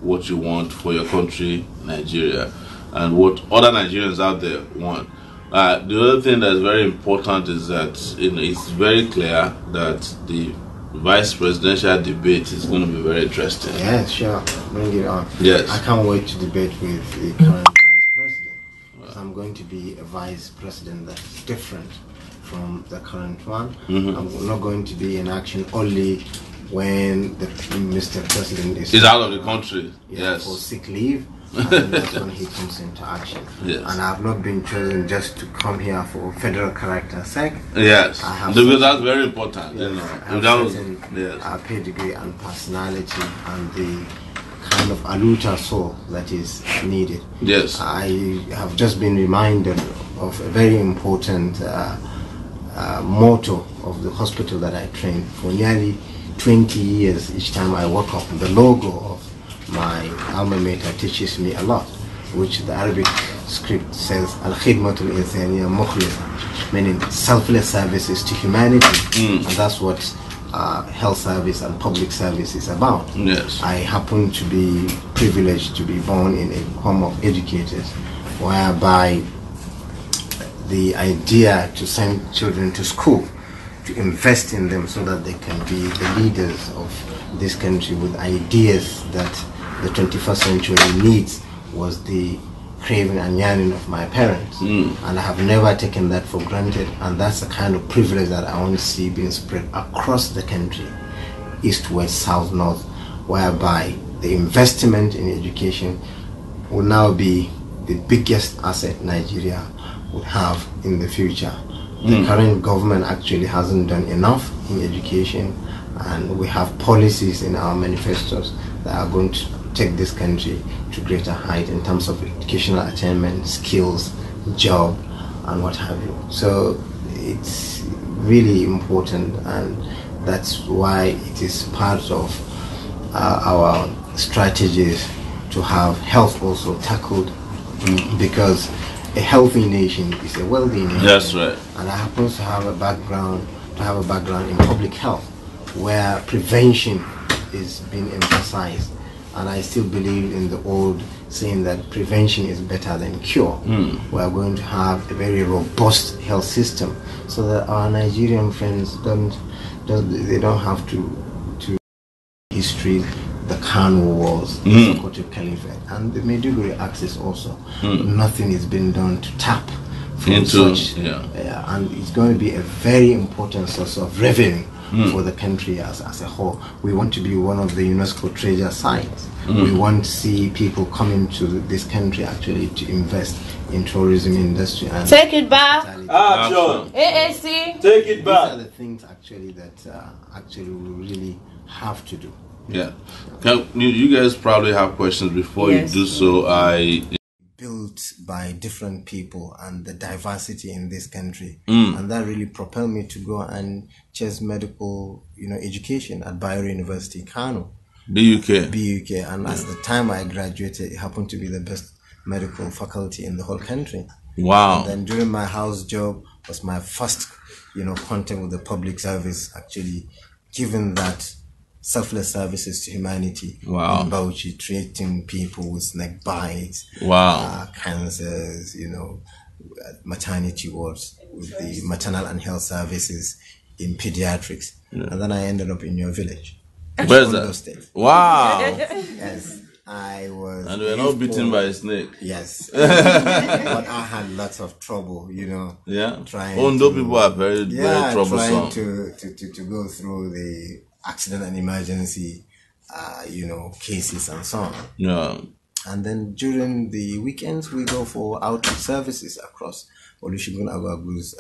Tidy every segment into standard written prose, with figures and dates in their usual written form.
what you want for your country, Nigeria, and what other Nigerians out there want. The other thing that's very important is that it's very clear that the vice presidential debate is going to be very interesting. Yeah, sure. Bring it on. Yes. I can't wait to debate with the current vice president. Because I'm going to be a vice president that's different from the current one. I'm not going to be in action only when the Mr. President is out of the country. Yes. For sick leave. And that's when he comes into action. Yes. And I have not been chosen just to come here for federal character's sake. Yes. Because that's very important. Yes, You know. I have certain pedigree and personality and the kind of aluta soul that is needed. Yes. I have just been reminded of a very important motto of the hospital that I trained for nearly 20 years. Each time I woke up, the logo of my alma mater teaches me a lot, which the Arabic script says Al-Khidmatul Insaniya Mukhlisa, meaning selfless services to humanity. And that's what health service and public service is about. Yes. I happen to be privileged to be born in a home of educators, whereby the idea to send children to school, to invest in them so that they can be the leaders of this country with ideas that the 21st century needs, was the craving and yearning of my parents. And I have never taken that for granted, and that's the kind of privilege that I want to see being spread across the country, east, west, south, north, whereby the investment in education will now be the biggest asset Nigeria would have in the future. The current government actually hasn't done enough in education, and we have policies in our manifestos that are going to take this country to greater height in terms of educational attainment, skills, job, and what have you. So it's really important, and that's why it is part of our strategies to have health also tackled, because a healthy nation is a wealthy nation. That's right. And I happen to have a background in public health, where prevention is being emphasized. And I still believe in the old saying that prevention is better than cure. We are going to have a very robust health system so that our Nigerian friends don't have to history, the Kano wars, the Sokoto Caliphate, and the Maiduguri axis also. Nothing is being done to tap from such, and it's going to be a very important source of revenue for the country as a whole. We want to be one of the UNESCO treasure sites. We want to see people coming to this country actually to invest in tourism industry. And take it back. Action. AAC. Take it back. These are the things actually that actually we really have to do. Yeah. You guys probably have questions before you do so. Built by different people and the diversity in this country, and that really propelled me to go and chase medical, education at Bayero University, Kano, BUK. And at the time I graduated, it happened to be the best medical faculty in the whole country. Wow! And then during my house job was my first, contact with the public service, actually, given that selfless services to humanity. Wow. In Bauchi, treating people with snake bites, cancers, maternity wards, with the maternal and health services in pediatrics. And then I ended up in your village. Where's that? State. Wow. Yes, I was. And we were not bitten by a snake. Yes. But I had lots of trouble, Yeah. Trying people are very troublesome. Trying to go through the accident and emergency, cases and so on. Yeah. And then during the weekends, we go for outreach services across Olusegun Agagu's.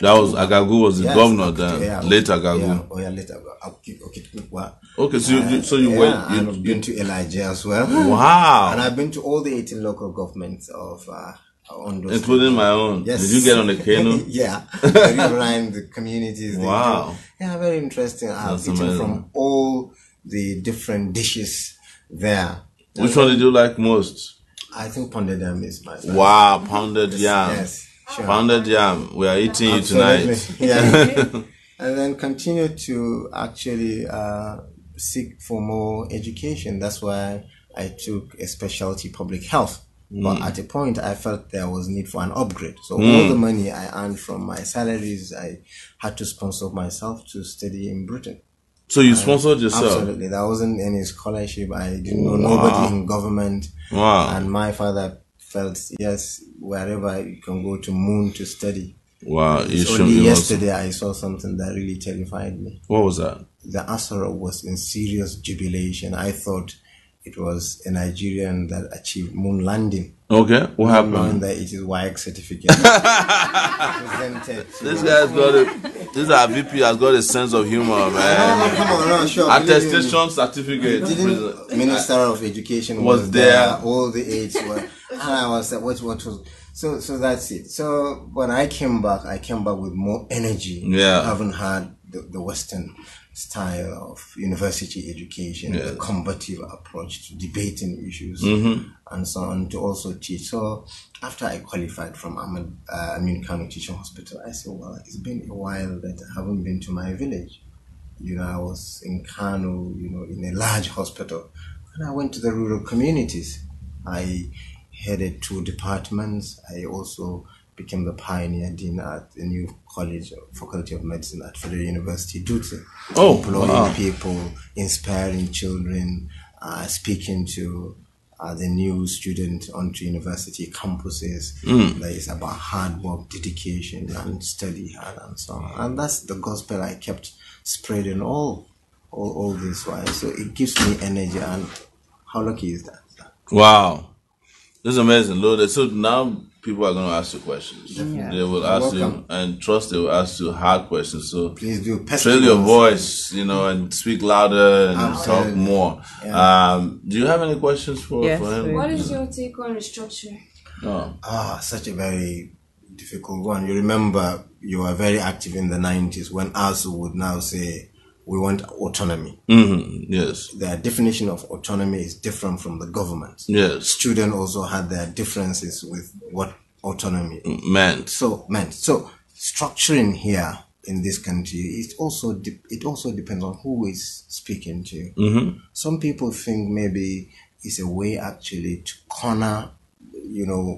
That was Agagu was the governor then. Late Agagu. Late Agagu. Okay, so you went. And I've been to Elijah as well. Wow. And I've been to all the 18 local governments of. Including my own. Yes. Did you get on the canoe? Yeah. Around the communities. Wow. Yeah, very interesting. I've eaten from all the different dishes there. Which one did you like most? I think pounded yam is my favorite. Wow, pounded yam. Yes, sure. Pounded yam. We are eating you tonight. Yeah. And then continue to actually seek for more education. That's why I took a specialty public health. But at a point, I felt there was need for an upgrade. So all the money I earned from my salaries, I had to sponsor myself to study in Britain. So you sponsored yourself? Absolutely. There wasn't any scholarship. I didn't know nobody in government. Wow. And my father felt, yes, wherever you can go to moon to study. Wow. Only yesterday I saw something that really terrified me. What was that? The Asura was in serious jubilation. I thought it was a Nigerian that achieved moon landing. Okay, what happened? Knowing that it is YX certificate. This guy's got it. This our VP has got a sense of humor, man. Come on, no, sure. Attestation certificate. Minister of Education was there. All the aides were. And I was like, what was... So that's it. So when I came back with more energy. Yeah. I haven't had the Western style of university education, the combative approach to debating issues, and so on, to also teach. So after I qualified from Ahmed Kano Teaching Hospital, I said, well, it's been a while that I haven't been to my village. I was in Kano, in a large hospital. And I went to the rural communities. I headed 2 departments. I also became the pioneer dean at the new college, Faculty of Medicine at Federal University, Dutse. Employing people, inspiring children, speaking to the new students onto university campuses. That is about hard work, dedication, and study hard, and so on. And that's the gospel I kept spreading all this while. So it gives me energy, and how lucky is that? Wow. This is amazing, Lord. So now people are going to ask you questions. They will ask you, and trust they will ask you hard questions. So please do. Trail your voice, and speak louder and talk more. Yeah. Do you have any questions for him? What is your take on restructuring? Such a very difficult one. You remember you were very active in the 90s when ASU would now say, we want autonomy. Yes. Their definition of autonomy is different from the government. Yes. Students also had their differences with what autonomy meant. So structuring here in this country, it also depends on who is speaking to you. Some people think maybe it's a way actually to corner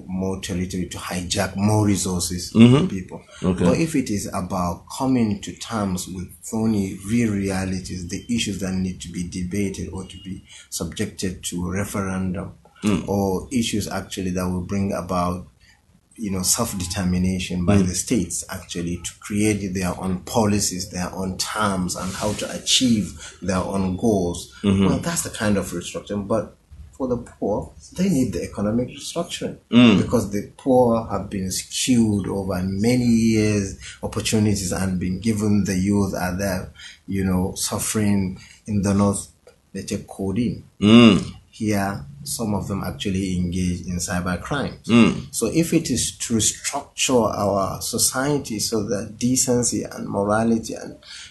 more territory, to hijack more resources from people. Okay. But if it is about coming to terms with only real realities, the issues that need to be debated or to be subjected to referendum, or issues actually that will bring about self-determination by the states actually to create their own policies, their own terms, and how to achieve their own goals. Well, that's the kind of restructuring. But for the poor, they need the economic restructuring because the poor have been skewed over many years, opportunities and been given. The youth are there, suffering in the north. They take codeine. Here, some of them actually engage in cyber crimes. So if it is to restructure our society so that decency and morality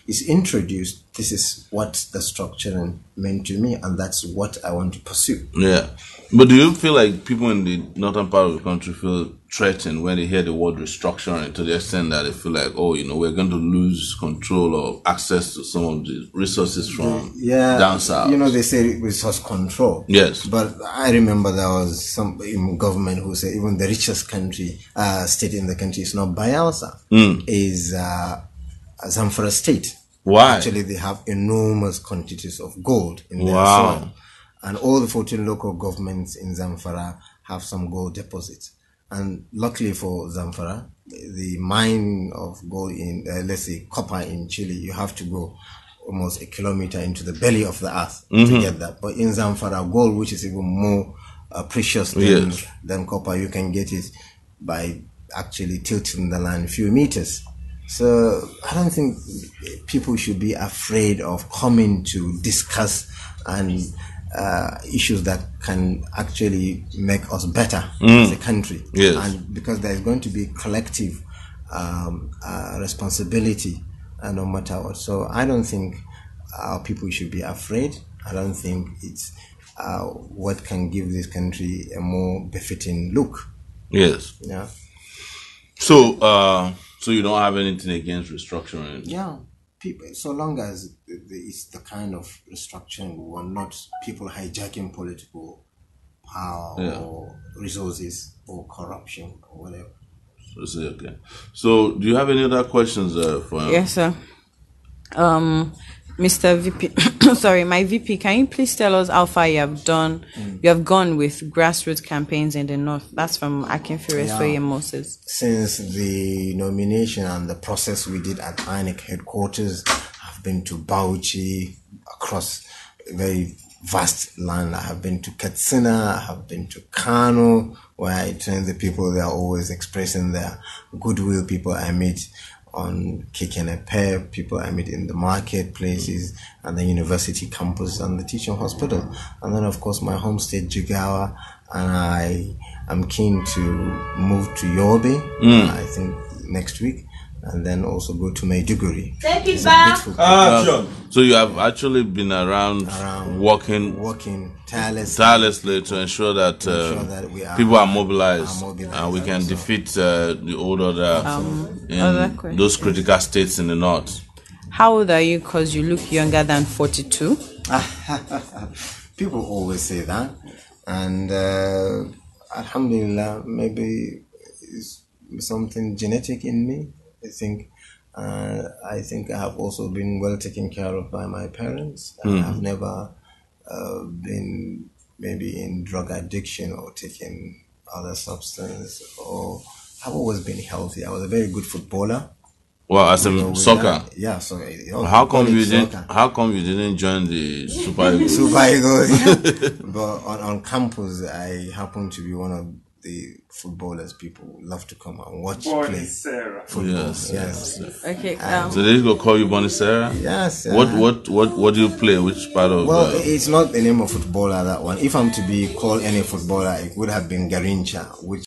is introduced, this is what the structuring meant to me, and that's what I want to pursue. Yeah. But do you feel like people in the northern part of the country feel threatened when they hear the word restructuring, to the extent that they feel like, we're going to lose control or access to some of the resources from down south? They say resource control. Yes. But I remember there was some in government who said even the richest state in the country is not Bayelsa, is Zamfara State. Why? Actually, they have enormous quantities of gold in their soil. And all the 14 local governments in Zamfara have some gold deposits. And luckily for Zamfara, the mine of gold in, let's say, copper in Chile, you have to go almost 1 kilometer into the belly of the earth to get that. But in Zamfara, gold, which is even more precious than copper, you can get it by actually tilting the land a few meters. So I don't think people should be afraid of coming to discuss and issues that can actually make us better as a country. Yes. And because there is going to be collective responsibility no matter what. So I don't think our people should be afraid. I don't think it's what can give this country a more befitting look. Yes. Yeah. So you don't have anything against restructuring? Yeah. People, so long as it's the kind of restructuring we want, not people hijacking political power or resources or corruption or whatever. Okay. So, do you have any other questions for him? Yes, sir. Mr. VP, sorry, my VP, can you please tell us how far you have done? You have gone with grassroots campaigns in the north. That's from Akinfire Moses. Since the nomination and the process we did at INEC headquarters, I've been to Bauchi, across a very vast land. I have been to Katsina, I have been to Kano, where I train the people. They are always expressing their goodwill. People I meet on Kekenepe, people I meet in the marketplaces and the university campus and the teaching hospital. And then, of course, my home state, Jigawa, and I am keen to move to Yobe, I think next week, and then also go to Maiduguri. Take it back. Sure. So you have actually been around working tirelessly to ensure that, people are mobilized, and we can defeat the old order in those critical states in the north. How old are you? Because you look younger than 42. People always say that, and alhamdulillah, maybe it's something genetic in me. I think I have also been well taken care of by my parents. I have never been maybe in drug addiction or taking other substance, or I've always been healthy. I was a very good footballer. Well, as in soccer. Yeah, so how come you didn't join the Super Eagles? Super Eagles. But on campus, I happened to be one of the footballers people love to come and watch play football. Yes. Okay. So they go call you Bonicera? Yes. What do you play? Which part of? Well, it's not the name of footballer, that one. If I'm to be called any footballer, it would have been Garincha, which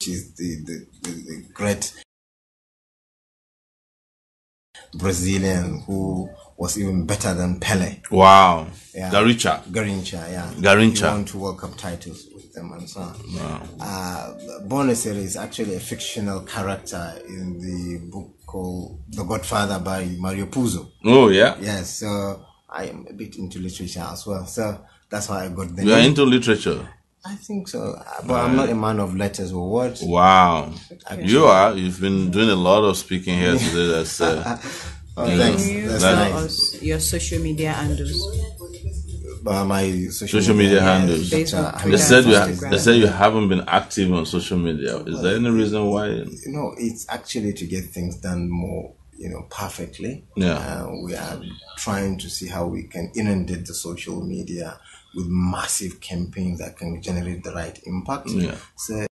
is the great Brazilian who was even better than Pele. Wow. Yeah. Garincha, yeah. Garincha. He won 2 World Cup titles with them and so on. Wow. Bonicera is actually a fictional character in the book called The Godfather by Mario Puzo. Oh, yeah? Yes, so I am a bit into literature as well. So that's why I got the You are into literature? I think so, but I'm not a man of letters or words. Wow. Actually. You are. You've been doing a lot of speaking here today. That's thanks. That's nice. Your social media handles. My social media handles. They said you haven't been active on social media. Is there any reason why? It's actually to get things done more, perfectly. Yeah. We are trying to see how we can inundate the social media with massive campaigns that can generate the right impact. Yeah. So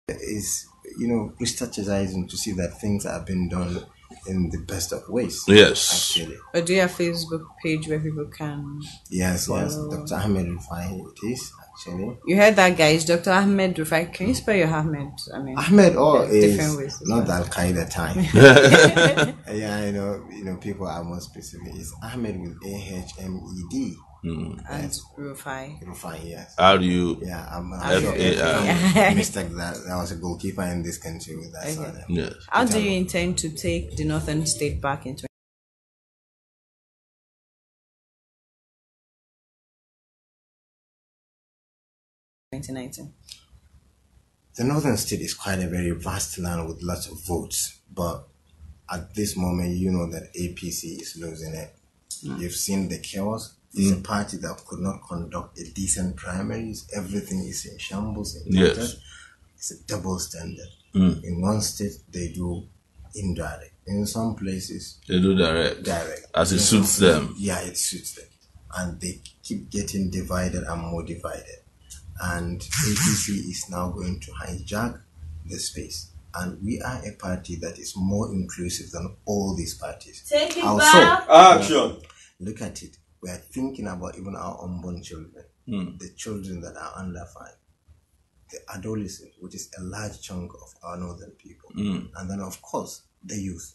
is re-strategizing to see that things are being done in the best of ways. Yes. Actually. But do you have a Facebook page where people can? Yes. Dr. Ahmed Rufai, it is actually. You heard that, guys. Dr. Ahmed Rufai. Can you spell your Ahmed? I mean, Ahmed is different ways. Not the Al Qaeda time. Yeah, I know. People are more specific. It's Ahmed with AHMED. And Rufai. Rufai, yes. How do you? Yeah, I'm sure mistake that there was a goalkeeper in this country with that. Okay. Yes. How do you intend to take the Northern State back in 2019? The Northern State is quite a very vast land with lots of votes, but at this moment, you know that APC is losing it. You've seen the chaos. It's a party that could not conduct a decent primaries. Everything is in shambles. Yes. It's a double standard. In one state, they do indirect. In some places, they do direct. As it suits them. Yeah, it suits them. And they keep getting divided and more divided. And APC is now going to hijack the space. And we are a party that is more inclusive than all these parties. Take it also, back. Action. Look at it. We are thinking about even our unborn children, the children that are under 5, the adolescents, which is a large chunk of our northern people. And then, of course, the youth.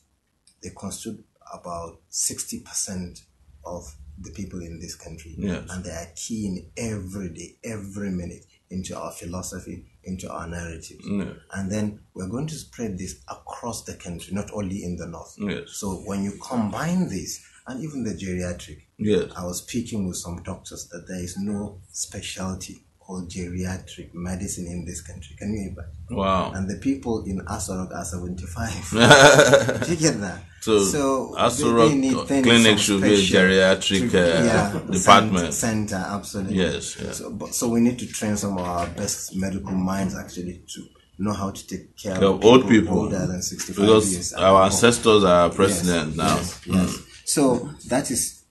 They constitute about 60% of the people in this country. Yes. And they are keen every day, every minute in into our philosophy, into our narrative. Yeah. And then we're going to spread this across the country, not only in the north. Yes. So when you combine this, and even the geriatric, Yes. I was speaking with some doctors that there is no specialty called geriatric medicine in this country. Can you imagine? Wow. And the people in Asorok are 75. Do you get that? So Asorok clinic should be a geriatric department. Center, absolutely. Yes. Yeah. So we need to train some of our best medical minds actually to know how to take care of old people older than 65 because years. our ancestors are president now. Yes. So that is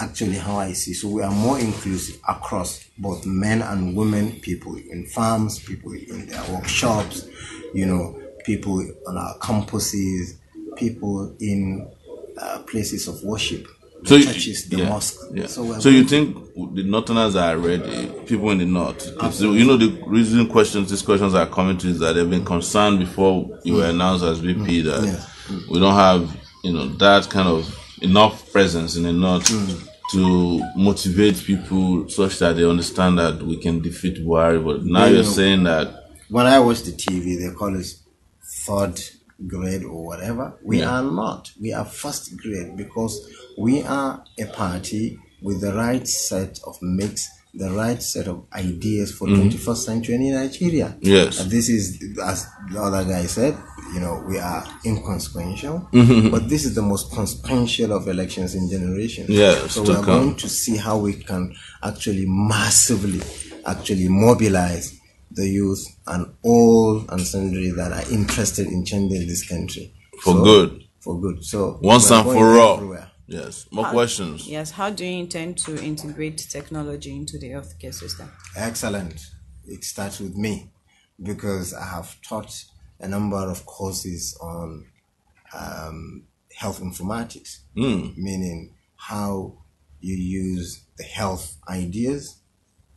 actually how I see. So we are more inclusive across both men and women, people in farms, people in their workshops, people on our campuses, people in places of worship, the churches, the mosque. Yeah. So you think the Northerners are ready? People in the North. Absolutely. The reason these questions are coming to is that they've been concerned before you were announced as VP that we don't have, that kind of enough presence in the North to motivate people such that they understand that we can defeat Buhari. But now you're saying that when I watch the TV, they call us third grade or whatever. We are not. We are first grade because we are a party with the right set of mix, the right set of ideas for 21st century in Nigeria. Yes. And this is, as the other guy said, we are inconsequential, but this is the most consequential of elections in generations. Yes. So we're going to see how we can actually massively mobilize the youth and all and sundry that are interested in changing this country. For good. So once and for all. Everywhere. Yes. More questions? Yes. How do you intend to integrate technology into the healthcare system? Excellent. It starts with me because I have taught a number of courses on health informatics, meaning how you use the health ideas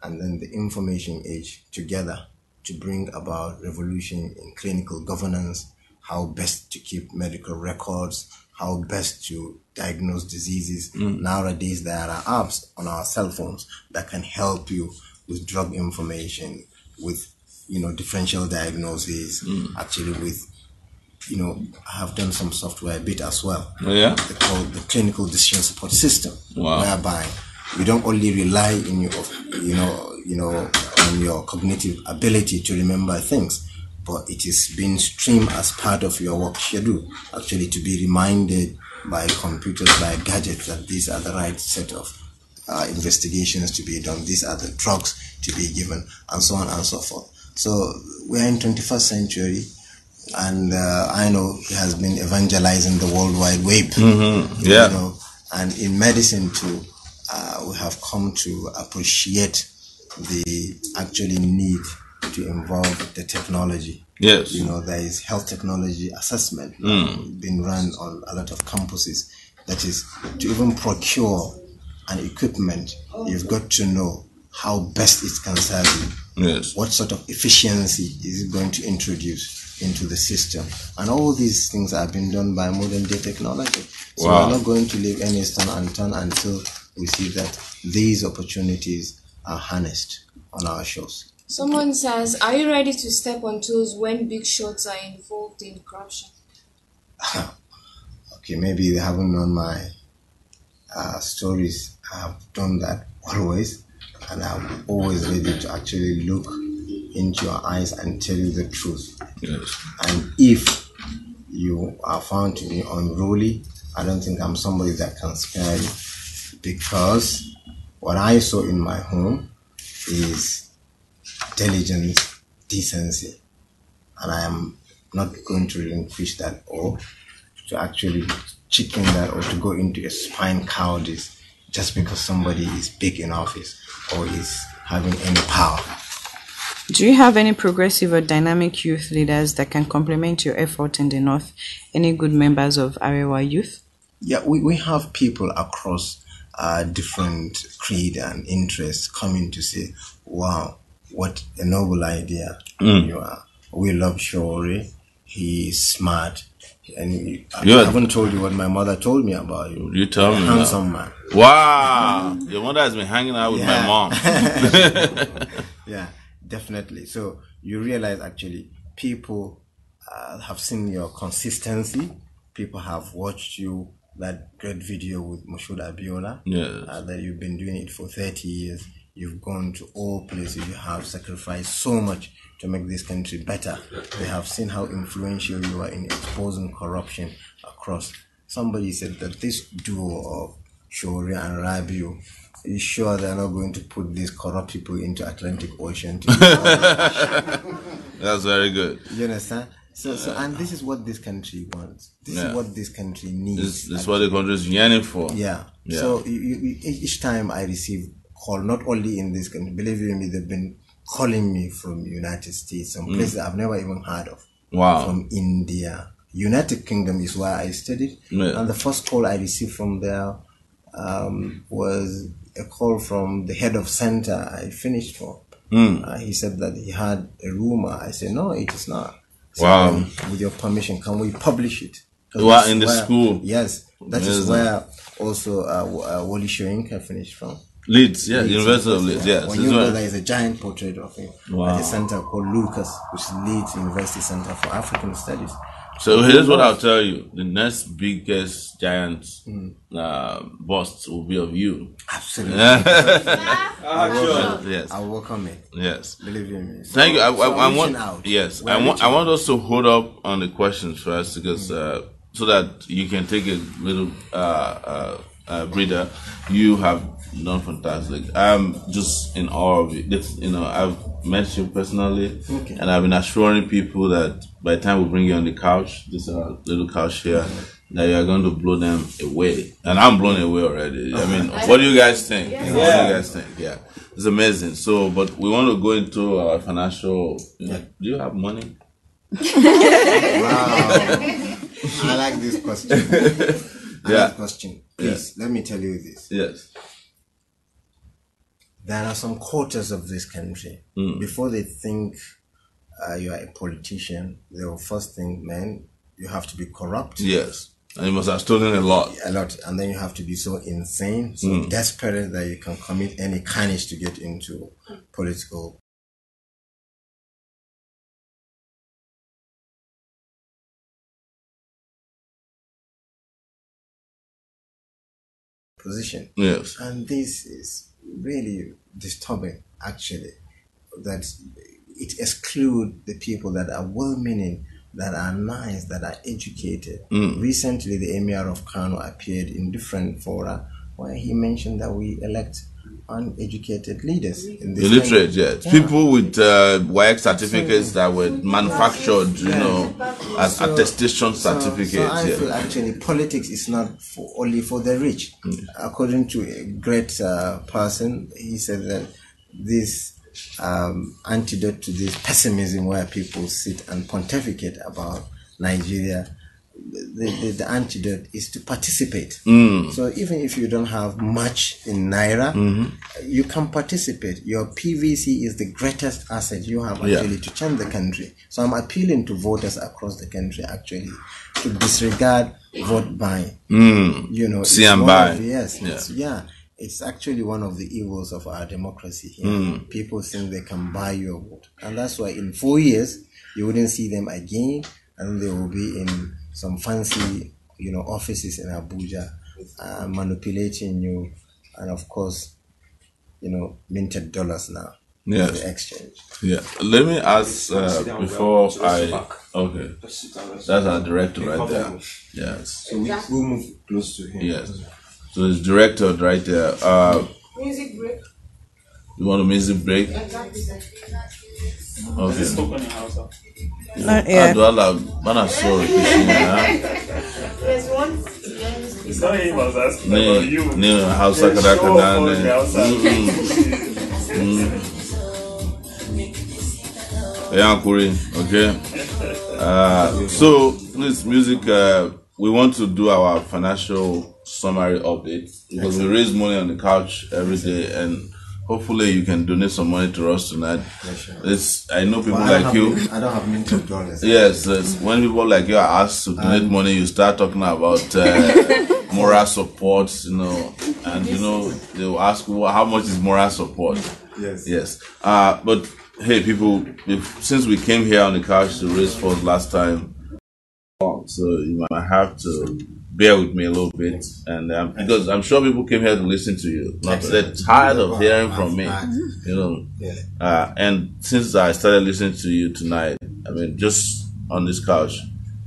and then the information age together to bring about revolution in clinical governance, how best to keep medical records, how best to diagnose diseases. Nowadays, there are apps on our cell phones that can help you with drug information, with, differential diagnoses, actually with, I have done some software a bit as well. Oh, yeah? They call the clinical decision support system, wow. whereby you don't only rely in on your cognitive ability to remember things, but it is being streamed as part of your work schedule, actually to be reminded by computers, by gadgets that these are the right set of investigations to be done, these are the drugs to be given, and so on and so forth. So we are in 21st century, and I know he has been evangelizing the World Wide Web. Yeah. And in medicine too, we have come to appreciate the actually need to involve the technology. Yes. There is health technology assessment being run on a lot of campuses. That is, to even procure an equipment, you've got to know how best it can serve you. Yes. What sort of efficiency is it going to introduce into the system? And all these things are being done by modern day technology. So wow. we're not going to leave any stone unturned until we see that these opportunities are harnessed on our shores. Someone says, are you ready to step on toes when big shots are involved in corruption? Okay, maybe they haven't known my stories. I have done that always, and I'm always ready to actually look into your eyes and tell you the truth. Yes. And if you are found to be unruly, I don't think I'm somebody that can spare you, because what I saw in my home is diligence, decency, and I am not going to relinquish that or to actually chicken that or to go into a spine cowardice just because somebody is big in office or is having any power. Do you have any progressive or dynamic youth leaders that can complement your effort in the North? Any good members of Arewa youth? Yeah, we have people across different creed and interests coming to say, wow, what a noble idea you are. We love Sowore. He is smart. And I haven't told you what my mother told me about you. You tell me. Handsome man. Wow. Your mother has been hanging out with my mom. Yeah. definitely. So you realize actually people have seen your consistency. People have watched you, that great video with Moshood Abiola. Yes. That you've been doing it for 30 years. You've gone to all places. You have sacrificed so much to make this country better. They have seen how influential you are in exposing corruption across. Somebody said that this duo of Sowore and Rabiu, are you sure they're not going to put these corrupt people into Atlantic Ocean? That's very good. You understand? So, and this is what this country wants. This is what this country needs. This is what the country is yearning for. Yeah. So each time I receive call, not only in this country, believe you me, they've been calling me from United States, some places I've never even heard of. Wow. From India. United Kingdom is where I studied. Yeah. And the first call I received from there was a call from the head of center I finished for. He said that he had a rumor. I said, no, it is not. So, wow. With your permission, can we publish it? You are in the school. Yes. That is where also Wally Shoyinka finished from. Leeds, yeah, University of Leeds, yes. When you know there is a giant portrait of him at a center called Lucas, which is Leeds University Center for African Studies. So here's what I'll tell you: the next biggest giant bust will be of you. Absolutely. Yes, I welcome it. Yes, believe in me. So, thank you. I want. Out. Yes, I want us to hold up on the questions first, because so that you can take a little breather. You have done fantastic. I'm just in awe of you. You know, I've met you personally, and I've been assuring people that by the time we bring you on the couch, this little couch here, that you are going to blow them away. And I'm blown away already. I mean, what do you guys think? What do you guys think? Yeah, it's amazing. So, but we want to go into our financial. You know, do you have money? Wow, I like this question. Question. Please, let me tell you this. Yes. There are some quarters of this country. Before they think you are a politician, they will first think, man, you have to be corrupt. Yes. And you must have stolen a lot. A lot. And then you have to be so insane, so desperate that you can commit any carnage to get into political position. Yes. And this is really disturbing, actually, that it excludes the people that are well-meaning, that are nice, that are educated. Recently, the Emir of Kano appeared in different fora where he mentioned that we elect uneducated leaders in this illiterate, yes. People with WAEC certificates that were manufactured, you know, as attestation certificates. So I feel actually politics is not only for the rich. According to a great person, he said that this antidote to this pessimism where people sit and pontificate about Nigeria, the antidote is to participate. So even if you don't have much in Naira, you can participate. Your PVC is the greatest asset you have actually to change the country. So I'm appealing to voters across the country actually to disregard vote buying. You know, see and buy. It's actually one of the evils of our democracy here. People think they can buy your vote. And that's why in 4 years, you wouldn't see them again, and they will be in some fancy, you know, offices in Abuja, manipulating you, and of course, you know, minted dollars now. Yes. The exchange. Yeah. Let me ask before okay. That's our director right there. Yes. So we'll move close to him. Yes. So it's director right there. Music break. You want a music break? Does this talk on your house? Not yet. There's one. It's not him, I was asking about you. No, house okay. So this music, we want to do our financial summary update because we raise money on the couch every day, and hopefully you can donate some money to us tonight. I know people like you. I don't have minted dollars. Yes, when people like you are asked to donate money, you start talking about moral support, you know, and you know they will ask you how much is moral support. Yes. Yes. But hey, people, since we came here on the couch to raise funds last time, so you might have to bear with me a little bit, and because I'm sure people came here to listen to you. They're tired of hearing from me, you know. And since I started listening to you tonight, I mean, just on this couch,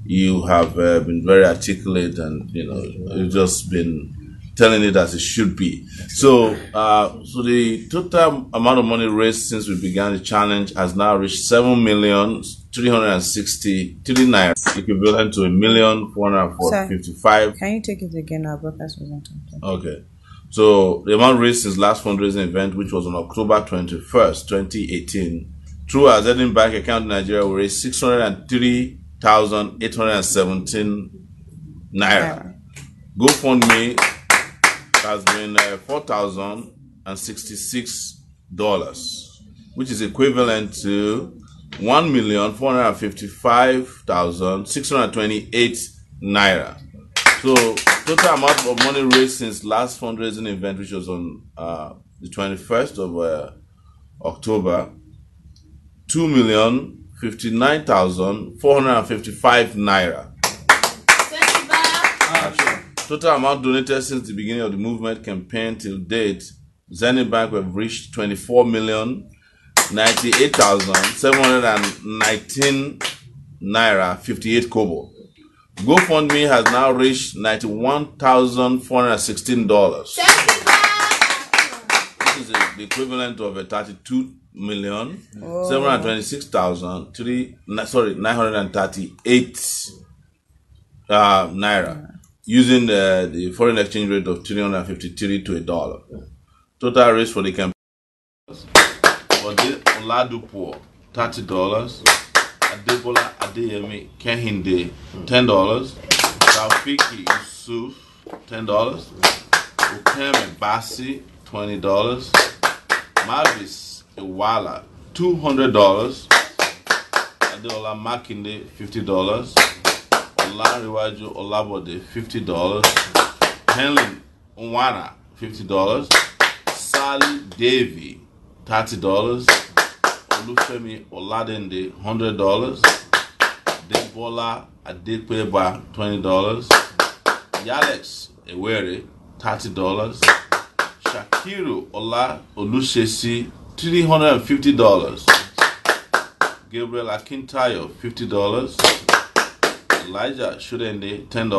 you have been very articulate, and you know, you've just been telling it as it should be. So, so the total amount of money raised since we began the challenge has now reached 7,363 naira, equivalent to 1,455,055. Can you take it again? Our broadcast wasn't on. Okay. So the amount raised since last fundraising event, which was on October 21st, 2018, through our Zenith Bank account in Nigeria, we raised 603,817 naira. GoFundMe has been $4,066, which is equivalent to 1,455,628 naira. So total amount of money raised since last fundraising event, which was on the 21st of October, 2,059,455 naira. Total amount donated since the beginning of the movement campaign till date, Zenith Bank have reached 24,098,719 naira 58 kobo. GoFundMe has now reached $91,416. This is the equivalent of a 32,726,938 naira, using the foreign exchange rate of 353 to a dollar. Total raise for the campaign: Oladupo, $30. Adebola Adeyemi Kehinde, $10. Taufiki Yusuf, $10. Ukeme Basi, $20. Mavis Iwala, $200. Adeola Makinde, $50. Olariwaju Olabode, $50. Helen Nwana, $50. Sally Davy, $30. Olufemi Oladende, $100. Debola Adekweba, $20. Yalex Ewere, $30. Shakiru Ola Olushesi, $350. Gabriel Akintayo, $50. Elijah Shudende, $10.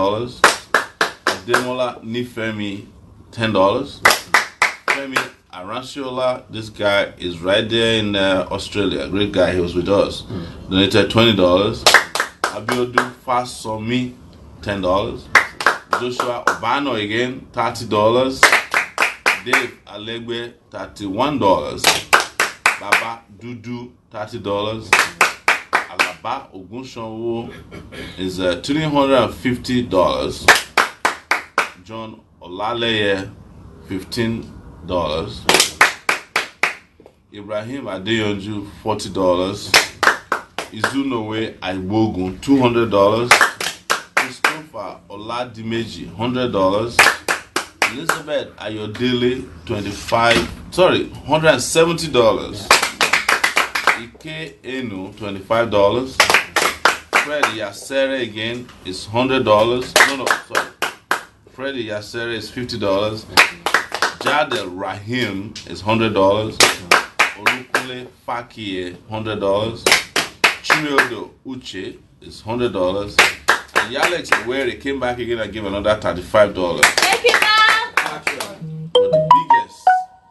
Demola Nifemi, $10. Femi Aranciola, this guy is right there in Australia. Great guy, he was with us. Donated $20. Abiodu Fasomi, $10. Joshua Obano again, $30. Dave Alegbe, $31. Baba Dudu, $30. Alaba Ogunshonwo is $350. John Olaleye, $15. Ibrahim Adeyonju, $40. Izunowe Aiwogun, $200. Christopher Oladimeji, $100. Elizabeth Ayodele, $170. Ike Enu, $25. Fred Yasere again is $100. Fred Yasere is $50. Jadel Rahim is $100. Olukule Fakie, $100. Chimiodo Uche is $100. And Yalex Ewere came back again and gave another $35. Thank you, ma'am. But the biggest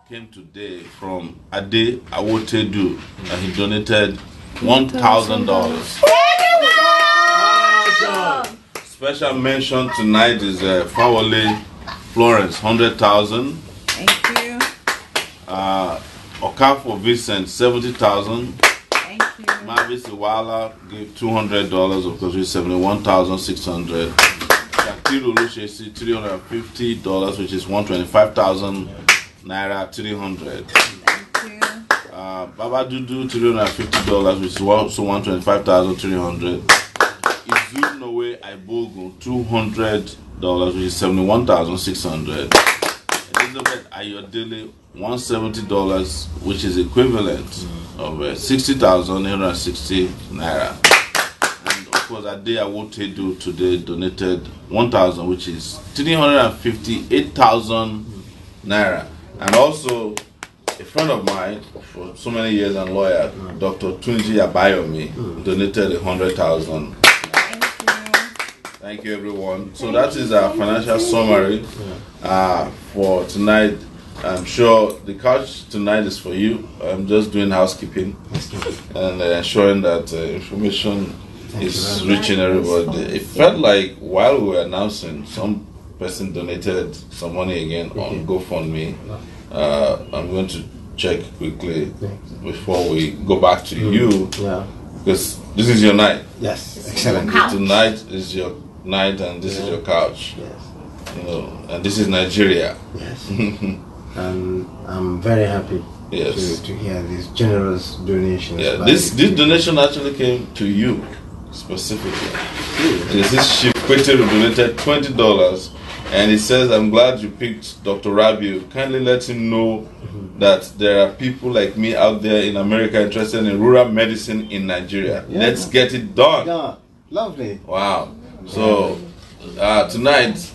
came today from Ade Awotedu, and he donated $1,000. Special mention tonight is Fawole Florence, $100,000. Thank you. Okafo Vincent, $70,000. Thank you. Mavis Iwala gave $200, of course, with $71,600. Shakiru Lushesi, $350, which is $125,000 naira, $300. Thank you. Baba Dudu, $350, which is also $125,300. Izunowe Aibogun, $200, which is $71,600. Elizabeth Ayodele $170, which is equivalent of 60,860 naira. And of course, Ade Awotedo today donated 1,000, which is 358,000 naira. And also, a friend of mine for so many years and lawyer, Dr. Tunji Abayomi, donated 100,000. Thank you, everyone. So that is our financial summary for tonight. I'm sure the couch tonight is for you. I'm just doing housekeeping and ensuring that information is reaching everybody. It felt like while we were announcing, some person donated some money again on GoFundMe. I'm going to check quickly before we go back to you, because this is your night. Yes, excellent. Tonight is your night, and this is your couch. Yes. You know, and this is Nigeria. Yes. And I'm very happy to hear these generous donations. Yeah, this donation actually came to you specifically. Yes, this Shipkwete donated $20, and he says, "I'm glad you picked Dr. Rabiu. Kindly let him know that there are people like me out there in America interested in rural medicine in Nigeria. Let's get it done." Yeah, lovely. Wow. So tonight,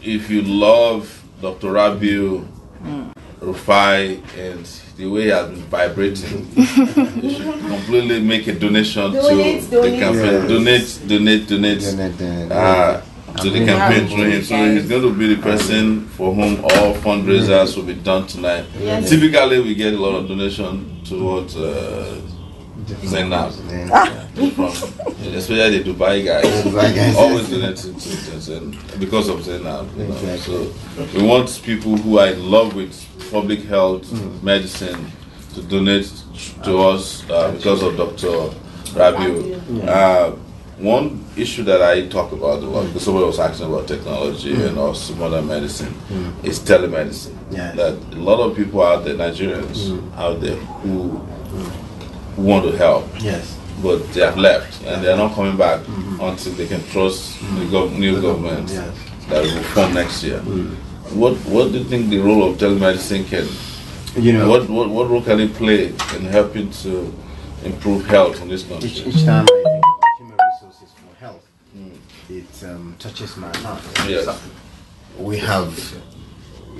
if you love Dr. Rabiu, Rufai, and the way he has been vibrating, you should completely make a donation to the campaign. Yes. Donate to the campaign through him. So he's going to be the person for whom all fundraisers will be done tonight. Yes. Typically, we get a lot of donation towards Zainab, especially the Dubai guys. Always donating to Zainab because of Zainab. You know? So we want people who are in love with public health, medicine, to donate to us because of Dr. Rabiu. One issue that I talk about a lot, because somebody was asking about technology and also modern medicine, is telemedicine. Yes. That a lot of people out there, Nigerians out there, who want to help, but they have left and they are not coming back until they can trust the new government that will form next year. What do you think the role of telemedicine can? You know, what role can it play in helping to improve health in this country? Each time I think about human resources for health, it touches my heart. Yes. We have,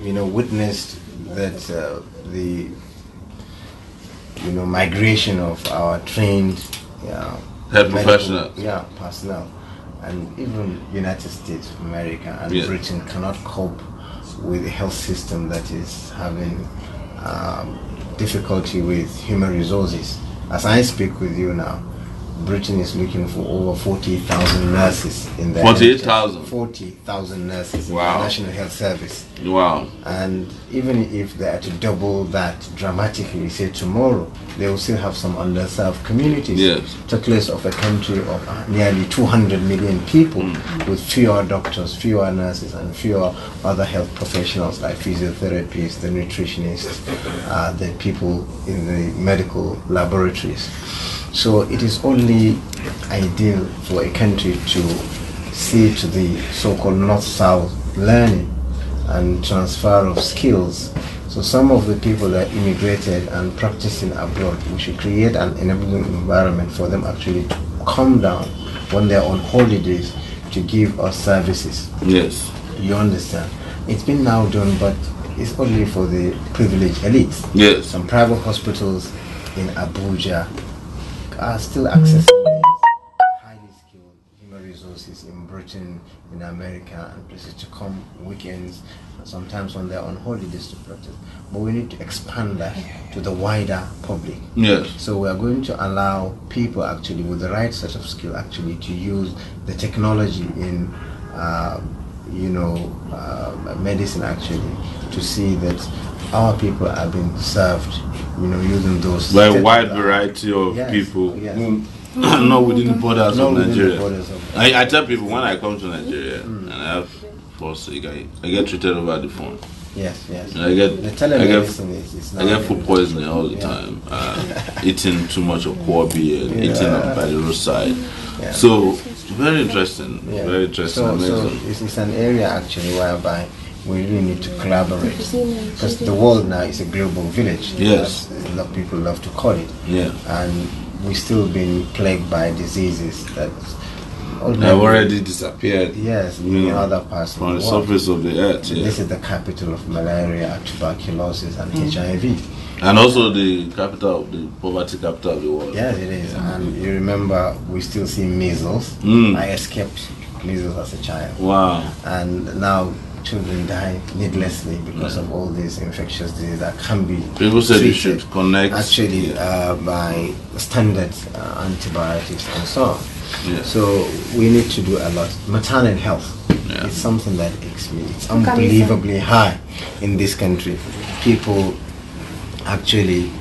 witnessed that the migration of our trained health professionals, personnel, and even United States of America and Britain cannot cope with a health system that is having difficulty with human resources. As I speak with you now, Britain is looking for over 40,000 nurses in the 40,000 nurses in the National Health Service. Wow. And even if they are to double that dramatically, say tomorrow, they will still have some underserved communities. Yes. Talk less of a country of nearly 200 million people with fewer doctors, fewer nurses, and fewer other health professionals like physiotherapists, the nutritionists, the people in the medical laboratories. So it is only ideal for a country to see to the so-called North-South learning and transfer of skills. So some of the people that immigrated and practicing abroad, we should create an enabling environment for them actually to come down when they're on holidays to give us services. Yes. You understand? It's been now done, but it's only for the privileged elites. Yes. Some private hospitals in Abuja are still accessing highly skilled human resources in Britain, in America, and places to come weekends, sometimes when they're on holidays to practice. But we need to expand that to the wider public. Yes. So we are going to allow people actually with the right set of skill actually to use the technology in medicine actually to see that our people are being served, using those by a wide variety of people who not within the borders of Nigeria. I tell people when I come to Nigeria and I have I get treated over the phone. Yes. I get food poisoning all the time. Eating too much of kwabi and eating by the roadside. So very interesting. Very interesting. So it's an area actually whereby we really need to collaborate, because the world now is a global village. Yes. A lot of people love to call it. Yeah. And we've still been plagued by diseases that have already disappeared. Yes, in other parts of the from world. the surface of the earth. Yeah. This is the capital of malaria, tuberculosis, and HIV. And also the capital of the poverty capital of the world. Yes, it is. And you remember, we still see measles. I escaped measles as a child. Wow. And now children die needlessly because of all these infectious diseases that can be People said you treated should connect actually by standard antibiotics and so on. Yeah. So we need to do a lot. Maternal health is something that it's unbelievably high in this country. People actually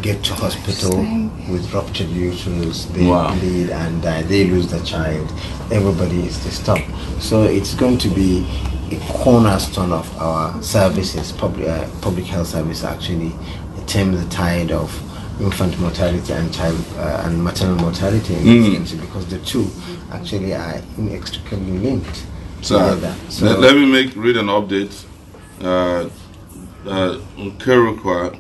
get to hospital with ruptured uterus, they bleed and die, they lose the child, everybody is disturbed. So it's going to be a cornerstone of our services, public health service, actually tame the tide of infant mortality and child and maternal mortality in this country, because the two actually are inextricably linked together. So let me read an update. Nkeruka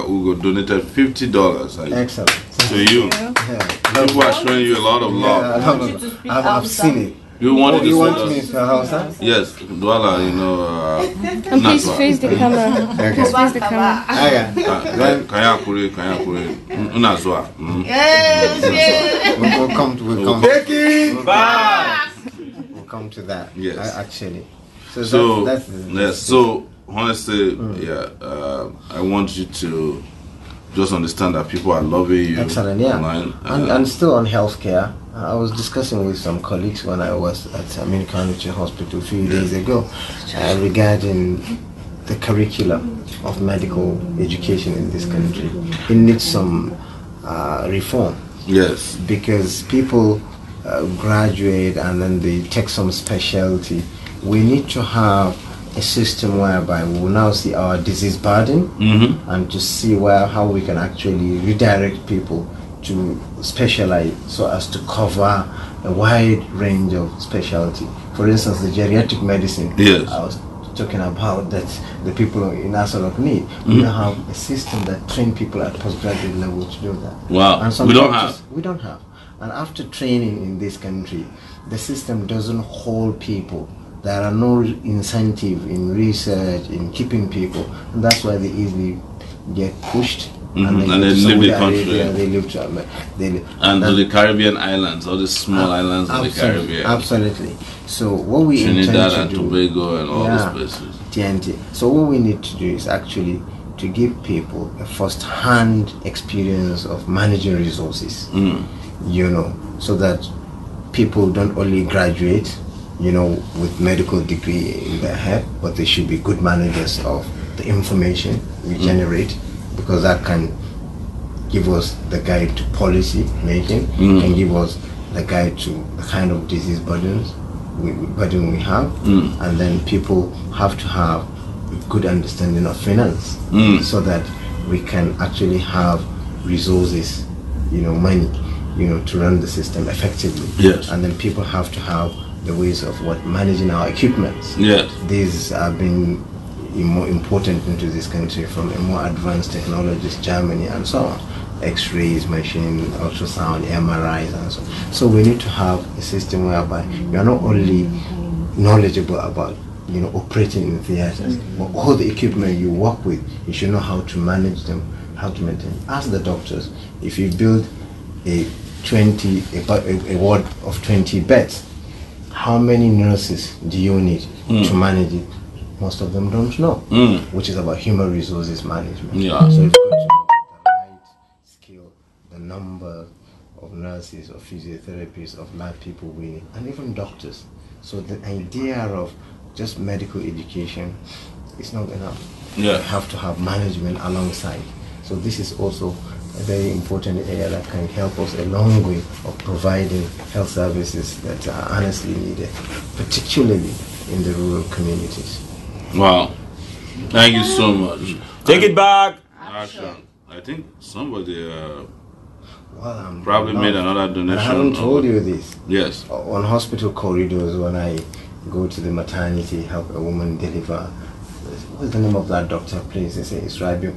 Ugo donated $50 excellent to you. People are showing you a lot of love. I've seen it. You want you want me to Hausa? Yes, Douala, you know. And please face the camera. Okay. Please face the camera. Kayakure. Unazwa. We'll come. Take it back. We'll come to that. Yes. Actually. So that's yes. So honestly, I want you to just understand that people are loving you. Excellent, yeah. Online. And still on healthcare, I was discussing with some colleagues when I was at American Hospital a few days ago regarding the curriculum of medical education in this country. It needs some reform. Yes. Because people graduate and then they take some specialty. We need to have a system whereby we will now see our disease burden and to see how we can actually redirect people to specialize so as to cover a wide range of specialty. For instance, the geriatric medicine I was talking about that the people in Asolok need. We have a system that train people at postgraduate level to do that. Wow. And We don't have. And after training in this country, the system doesn't hold people. There are no incentive in research, in keeping people, and that's why they easily get pushed. And they leave the country. They live to the Caribbean islands, all the small islands in the Caribbean. Absolutely. So what we Trinidad intend to and do, Tobago and all those places. TNT. So what we need to do is actually to give people a first-hand experience of managing resources. You know, so that people don't only graduate, you know, with medical degree in their head, but they should be good managers of the information we generate, because that can give us the guide to policy making, can give us the guide to the kind of disease burden we have, and then people have to have a good understanding of finance, so that we can actually have resources, you know, money, you know, to run the system effectively. Yes. And then people have to have the ways of managing our equipment. Yes. These have been more important into this country from a more advanced technologies, Germany and so on. X-rays, machine, ultrasound, MRIs and so on. So we need to have a system whereby you are not only knowledgeable about, you know, operating in theaters, but all the equipment you work with, you should know how to manage them, how to maintain. Ask the doctors, if you build a ward of 20 beds, how many nurses do you need to manage it? Most of them don't know, which is about human resources management. Yeah. So if you got to know the right skill, the number of nurses, of physiotherapists, of lab people we need, and even doctors. So the idea of just medical education is not enough. Yeah. You have to have management alongside. So this is also a very important area that can help us a long way of providing health services that are honestly needed, particularly in the rural communities. Wow. Thank you so much. Take it back. Action. I think somebody Probably made another donation. I haven't told you this. Yes. On hospital corridors, when I go to the maternity, help a woman deliver. What's the name of that doctor, please? They say it's Rabiu.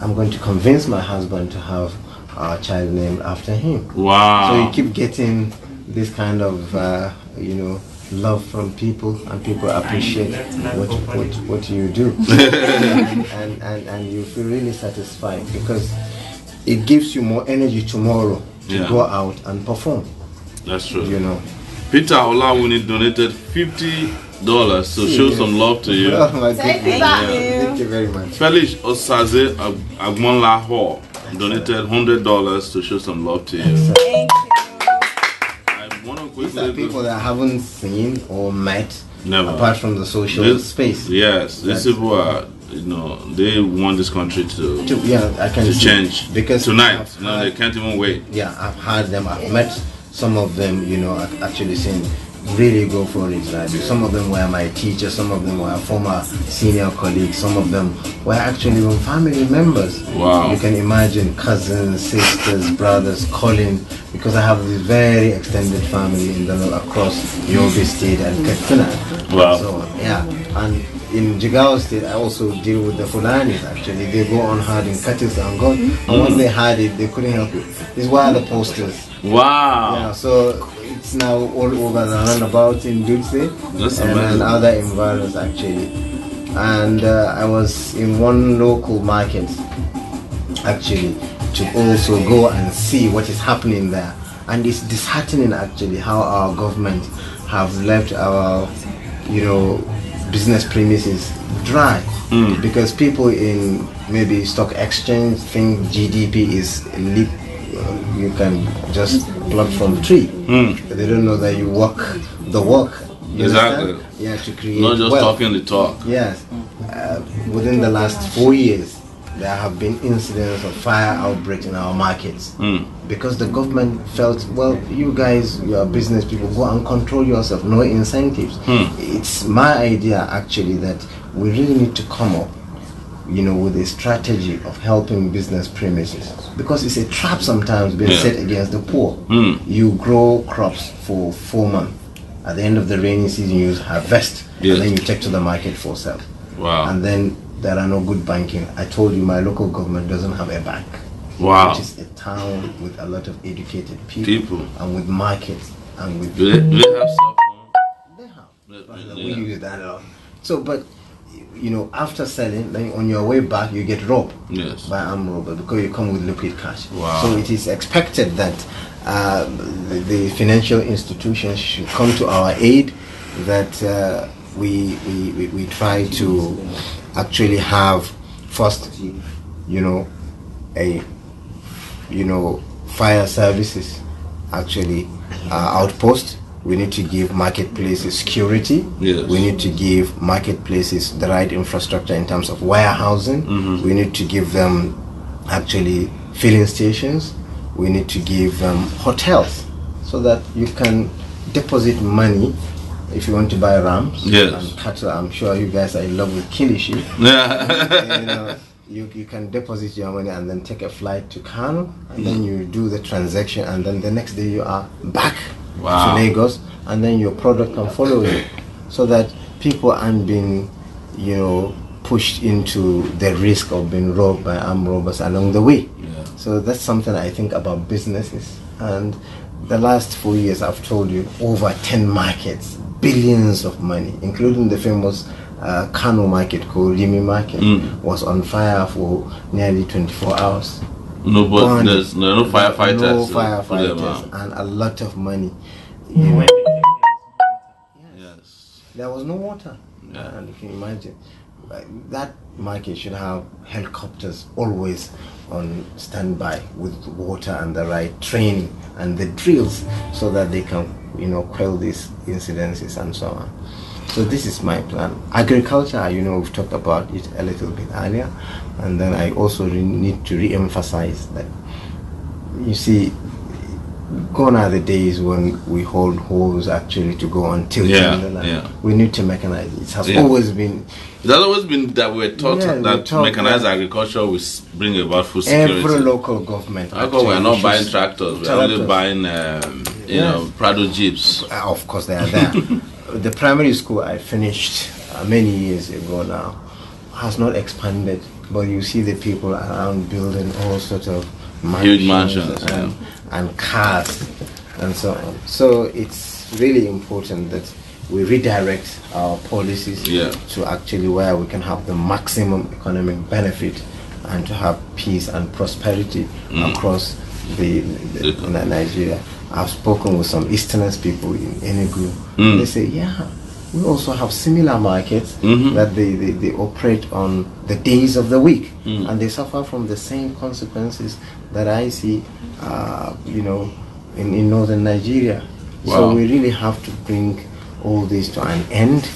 I'm going to convince my husband to have our child named after him. Wow. So you keep getting this kind of, love from people, and people appreciate what you do. and you feel really satisfied because it gives you more energy tomorrow to go out and perform. That's true. Peter Olawuni donated $50 to show some love to you. Oh my goodness. Thank you very much. Felix Osaze Agmonla Hall donated $100 to show some love to you. Thank you. I want to quickly These are people that I haven't seen or met, never, apart from the social space. Yes, these people are, they want this country to change because tonight. They can't even wait. Yeah, I've heard them. I've met some of them. I've actually seen really go for it. Right? Some of them were my teachers. Some of them were former senior colleagues. Some of them were actually even family members. Wow! You can imagine cousins, sisters, brothers calling, because I have this very extended family in across Yobe State and Katsina. Wow! So and in Jigawa State, I also deal with the Fulanis. Actually, they go on hard in Katis and God, and once they had it, they couldn't help it. This is why the posters. Wow! Yeah, so it's now all over the roundabout in Dulce and other environments actually. And I was in one local market actually to also go and see what is happening there. And it's disheartening actually how our government have left our, business premises dry. Because people in maybe stock exchange think GDP is you can just pluck from tree. They don't know that you walk the walk. Exactly. Yeah, to create not just wealth. talking the talk. Yes. Within the last 4 years, there have been incidents of fire outbreaks in our markets because the government felt, well, you guys, you are business people, go and control yourself, no incentives. It's my idea actually that we really need to come up with a strategy of helping business premises, because it's a trap sometimes being set against the poor. You grow crops for 4 months. At the end of the rainy season, you harvest, and then you take to the market for sale. Wow! And then there are no good banking. I told you my local government doesn't have a bank. Wow! Which is a town with a lot of educated people. And with markets and with. Do they have cell phone? They have. We use that a lot. So, but after selling, then on your way back you get robbed by armed robbers because you come with liquid cash. Wow. So it is expected that the financial institutions should come to our aid, that we try to actually have first, fire services, actually outpost. We need to give marketplaces security. Yes. We need to give marketplaces the right infrastructure in terms of warehousing. We need to give them actually filling stations. We need to give them hotels so that you can deposit money if you want to buy rams and cattle. I'm sure you guys are in love with kilishi. You can deposit your money and then take a flight to Kano, and then you do the transaction, and then the next day you are back to Lagos, and then your product can follow you, so that people aren't being pushed into the risk of being robbed by armed robbers along the way. So that's something I think about businesses. And the last 4 years, I've told you, over 10 markets, billions of money, including the famous Kano market called Rimi market, was on fire for nearly 24 hours. There's no firefighters. No firefighters, and a lot of money. There was no water. And you can imagine. That market should have helicopters always on standby with water and the right training and the drills, so that they can, quell these incidences and so on. So this is my plan. Agriculture, we've talked about it a little bit earlier, and then I also need to re-emphasize that, you see, gone are the days when we hold hoes actually to go on tilting. We need to mechanize it. It has always been. It has always been that we're taught that mechanized agriculture will bring about food security. Every local government. How come we're not buying tractors? We're only buying, Prado Jeeps. Of course, they are there. the primary school I finished many years ago now has not expanded, but you see the people around building all sorts of huge mansions and cars and so on. So it's really important that we redirect our policies to actually where we can have the maximum economic benefit and to have peace and prosperity across the Nigeria. I've spoken with some Easterners people in Enugu. They say, yeah, we also have similar markets that they operate on the days of the week, and they suffer from the same consequences that I see, in northern Nigeria. Wow. So we really have to bring all this to an end.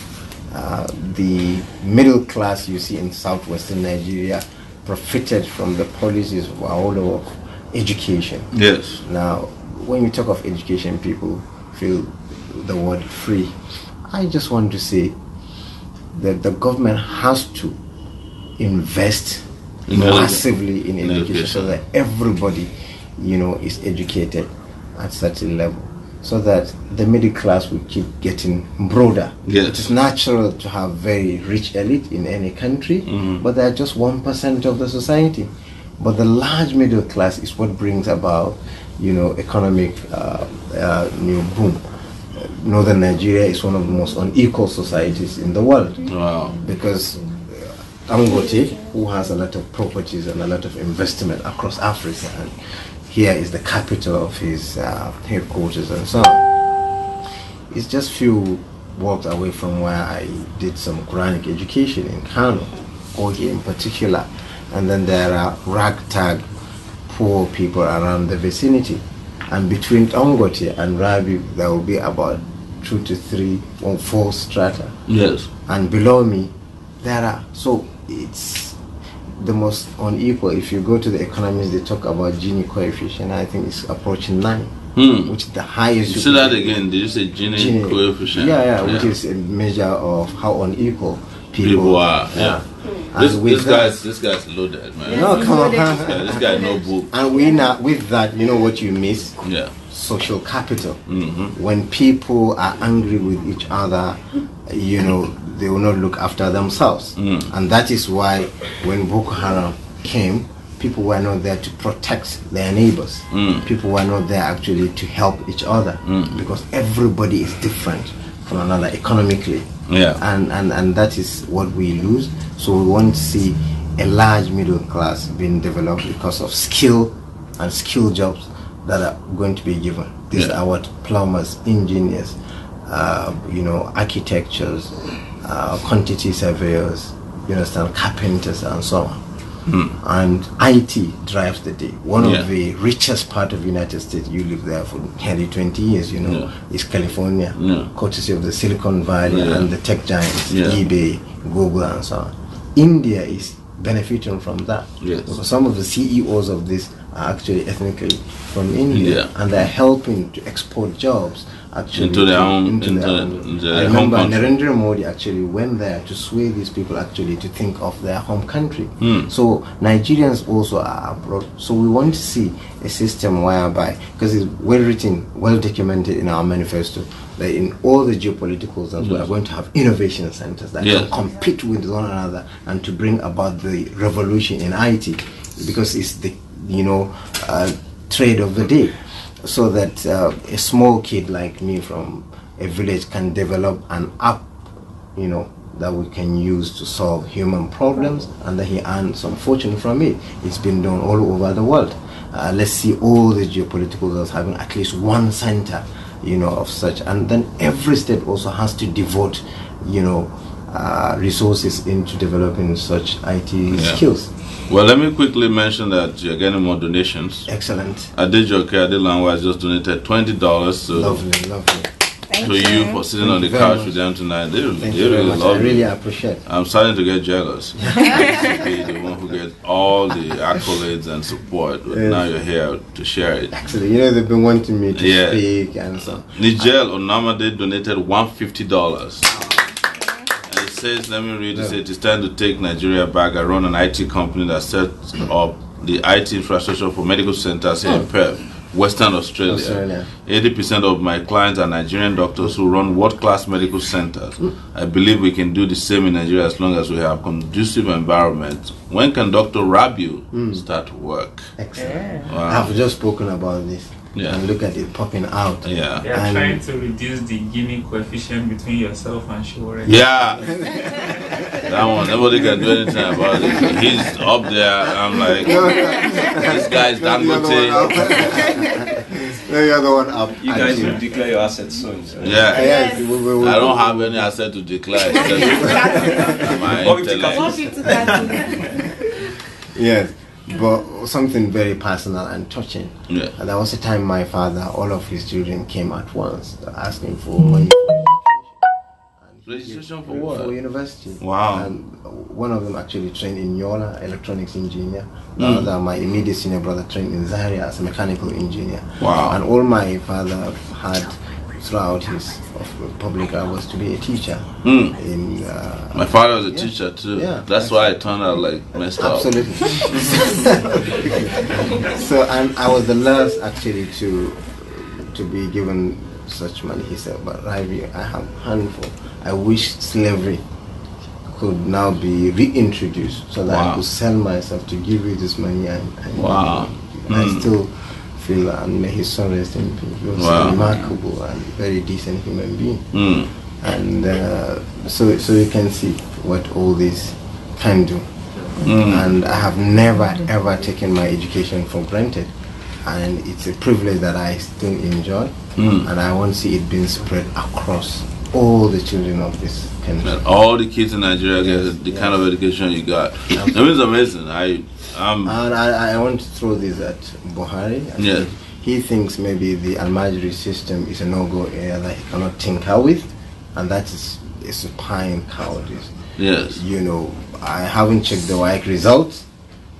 The middle class you see in southwestern Nigeria profited from the policies of our of education. Yes. Now, when you talk of education, people feel the word free. I just want to say that the government has to invest massively in education so that everybody, is educated at such a level, so that the middle class will keep getting broader. Yes. It is natural to have very rich elite in any country, but they are just 1% of the society. But the large middle class is what brings about, economic boom. Northern Nigeria is one of the most unequal societies in the world. Wow. Because Dangote, who has a lot of properties and a lot of investment across Africa, and here is the capital of his headquarters and so on. It's just few walks away from where I did some Quranic education in Kano, Ogi in particular, and then there are ragtag poor people around the vicinity. And between Dangote and Rabiu, there will be about 2 to 3 or 4 strata. Yes. And below me, there are, so it's the most unequal. If you go to the economists, they talk about Gini coefficient. I think it's approaching 9, which is the highest. You say that again? Did you say Gini coefficient? Yeah, which is a measure of how unequal people are. Yeah. This guy's loaded, man. No, come on. This guy no book. And with that, you know what you miss? Yeah. Social capital. When people are angry with each other, they will not look after themselves. And that is why when Boko Haram came, people were not there to protect their neighbors. People were not there actually to help each other, because everybody is different from another economically. Yeah. And that is what we lose. So we want to see a large middle class being developed because of skill and skill jobs that are going to be given. These are what plumbers, engineers, architectures, quantity surveyors, carpenters and so on. And IT drives the day. One of the richest part of the United States, you live there for nearly 20 years, is California, courtesy of the Silicon Valley and the tech giants, eBay, Google and so on. India is benefiting from that. Yes. Because some of the CEOs of this are actually ethnically from India, and they're helping to export jobs actually into their own I remember Narendra Modi actually went there to sway these people actually to think of their home country. So Nigerians also are abroad. So we want to see a system whereby, because it's well written, well documented in our manifesto, that in all the geopolitical zones we are going to have innovation centers that can compete with one another and to bring about the revolution in IT, because it's the trade of the day. So that a small kid like me from a village can develop an app, that we can use to solve human problems, and then he earns some fortune from it. It's been done all over the world. Let's see all the geopolitical zones having at least one center, of such, and then every state also has to devote, resources into developing such IT skills. Well, let me quickly mention that you're getting more donations. Excellent. Adejoke Adelanwa has just donated $20. So lovely. To you for sitting on the couch with them tonight. They really love I really appreciate it. I'm starting to get jealous. I used to be the one who gets all the accolades and support, but now you're here to share it. Actually, they've been wanting me to speak and so. Nigel Onamade donated $150. It says, let me read it. It is time to take Nigeria back. I run an IT company that sets up the IT infrastructure for medical centers here in Perth. Western Australia. 80% of my clients are Nigerian doctors who run world-class medical centers. I believe we can do the same in Nigeria as long as we have conducive environment. When can Dr. Rabiu start work? Excellent. Wow. I've just spoken about this. Yeah. And look at it popping out. Yeah. They are trying to reduce the Gini coefficient between yourself and Sowore. Yeah. That one, nobody can do anything about it. He's up there. I'm like, this guy's Dangote. The other one up. You guys will declare your assets soon. So. Yeah. Yes. I don't have any asset to declare. My intellect. Yes. But something very personal and touching. Yeah. And there was a time my father, all of his children came at once asking for money. Registration for what? For university. Wow. And one of them actually trained in Yola, electronics engineer. The other, my immediate senior brother, trained in Zaria as a mechanical engineer. Wow. And all my father had throughout his public life was to be a teacher. In my father was a teacher too. Yeah, that's why I turned out like messed up. Absolutely. So, and I was the last actually to be given such money. He said, but Rabiu, I have a handful. I wish slavery could now be reintroduced so that I could sell myself to give you this money. And I still feel, and may his soul rest in peace. He was a remarkable and very decent human being. And so you can see what all this can do. And I have never ever taken my education for granted, and it's a privilege that I still enjoy, and I want to see it being spread across all the children of this country. And all the kids in Nigeria get the kind of education you got. I mean, it's amazing. I want to throw this at Buhari. Yeah. He thinks maybe the Almajiri system is a no-go area that he cannot tinker with, and that is a supine cowardice. Yes. You know, I haven't checked the WAEC results.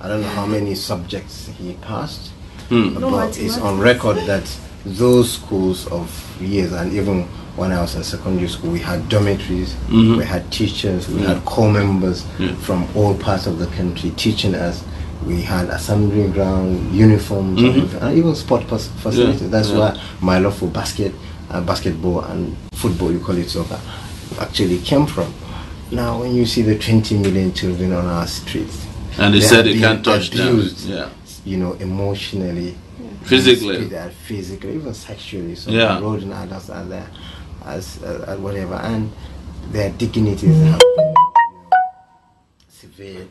I don't know how many subjects he passed, but it's on record that those schools of years, and even when I was in secondary school, we had dormitories, we had teachers, we had core members from all parts of the country teaching us. We had assembly ground, uniforms, and even sport facilities. That's where my love for basketball and football, you call it soccer, actually came from. Now, when you see the 20 million children on our streets, and they said they can't touch them, you know, emotionally, physically, even sexually. So eroding adults are there as whatever, and their dignities have been severed.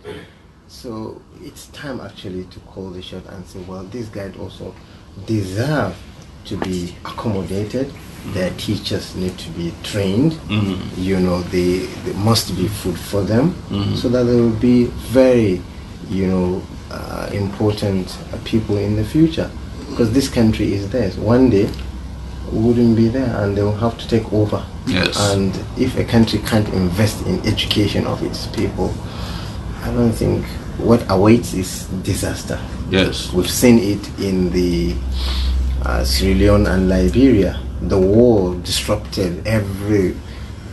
So it's time actually to call the shot and say, well, these guys also deserve to be accommodated. Their teachers need to be trained. You know, they must be food for them, so that they will be very, you know, important people in the future. Because this country is theirs. One day, we wouldn't be there, and they will have to take over. Yes. And if a country can't invest in education of its people, I don't think what awaits is disaster. Yes. We've seen it in the Sierra Leone and Liberia. The war disrupted every,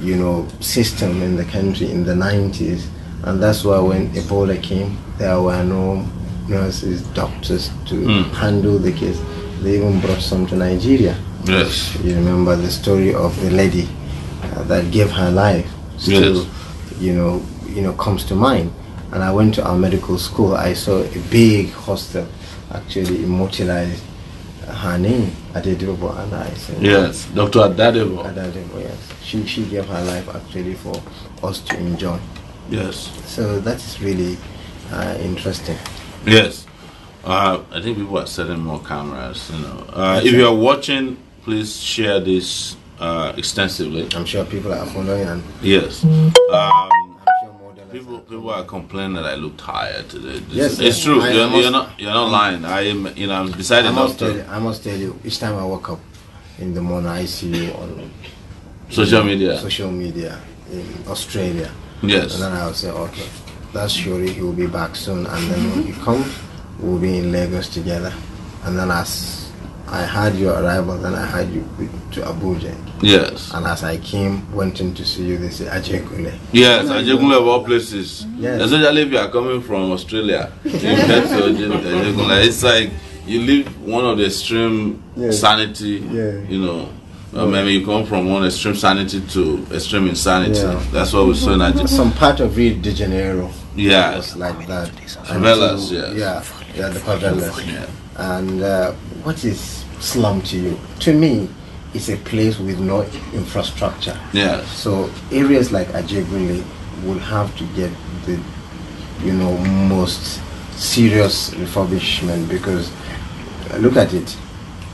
you know, system in the country in the 90s, and that's why when Ebola came, there were no nurses, doctors to handle the case. They even brought some to Nigeria. Yes. You remember the story of the lady that gave her life. Still, you know, comes to mind. And I went to our medical school. I saw a big hostel actually immortalized her name, Adedebo, and I said, yes, Dr. Adedebo. Adedebo, yes. She gave her life actually for us to enjoy. Yes. So that is really interesting. Yes. I think people are setting more cameras. You know, if you are watching, please share this extensively. I'm sure people are following. And yes. People are complaining that I look tired today. It's true. You're not lying. I'm deciding not to. I must tell you, each time I wake up in the morning, I see you on social media in Australia. Yes. And then I'll say, okay, that's surely he will be back soon. And then when he comes, we'll be in Lagos together. And then as I had your arrival, then I had you to Abuja. Yes. And as I came, went in to see you, they say Ajegule. Yes, Ajegule of all places. Yes. Especially if you are coming from Australia. You get to Ajegule. It's like you live one of the extreme sanity, you know. Maybe you come from one extreme sanity to extreme insanity. That's what we saw in Nigeria. Some part of Rio de Janeiro was like that. Favelas, the favelas. Yeah. And what is slum to you? To me, it's a place with no infrastructure. Yes. So areas like Ajegunle will have to get the, most serious refurbishment, because look at it.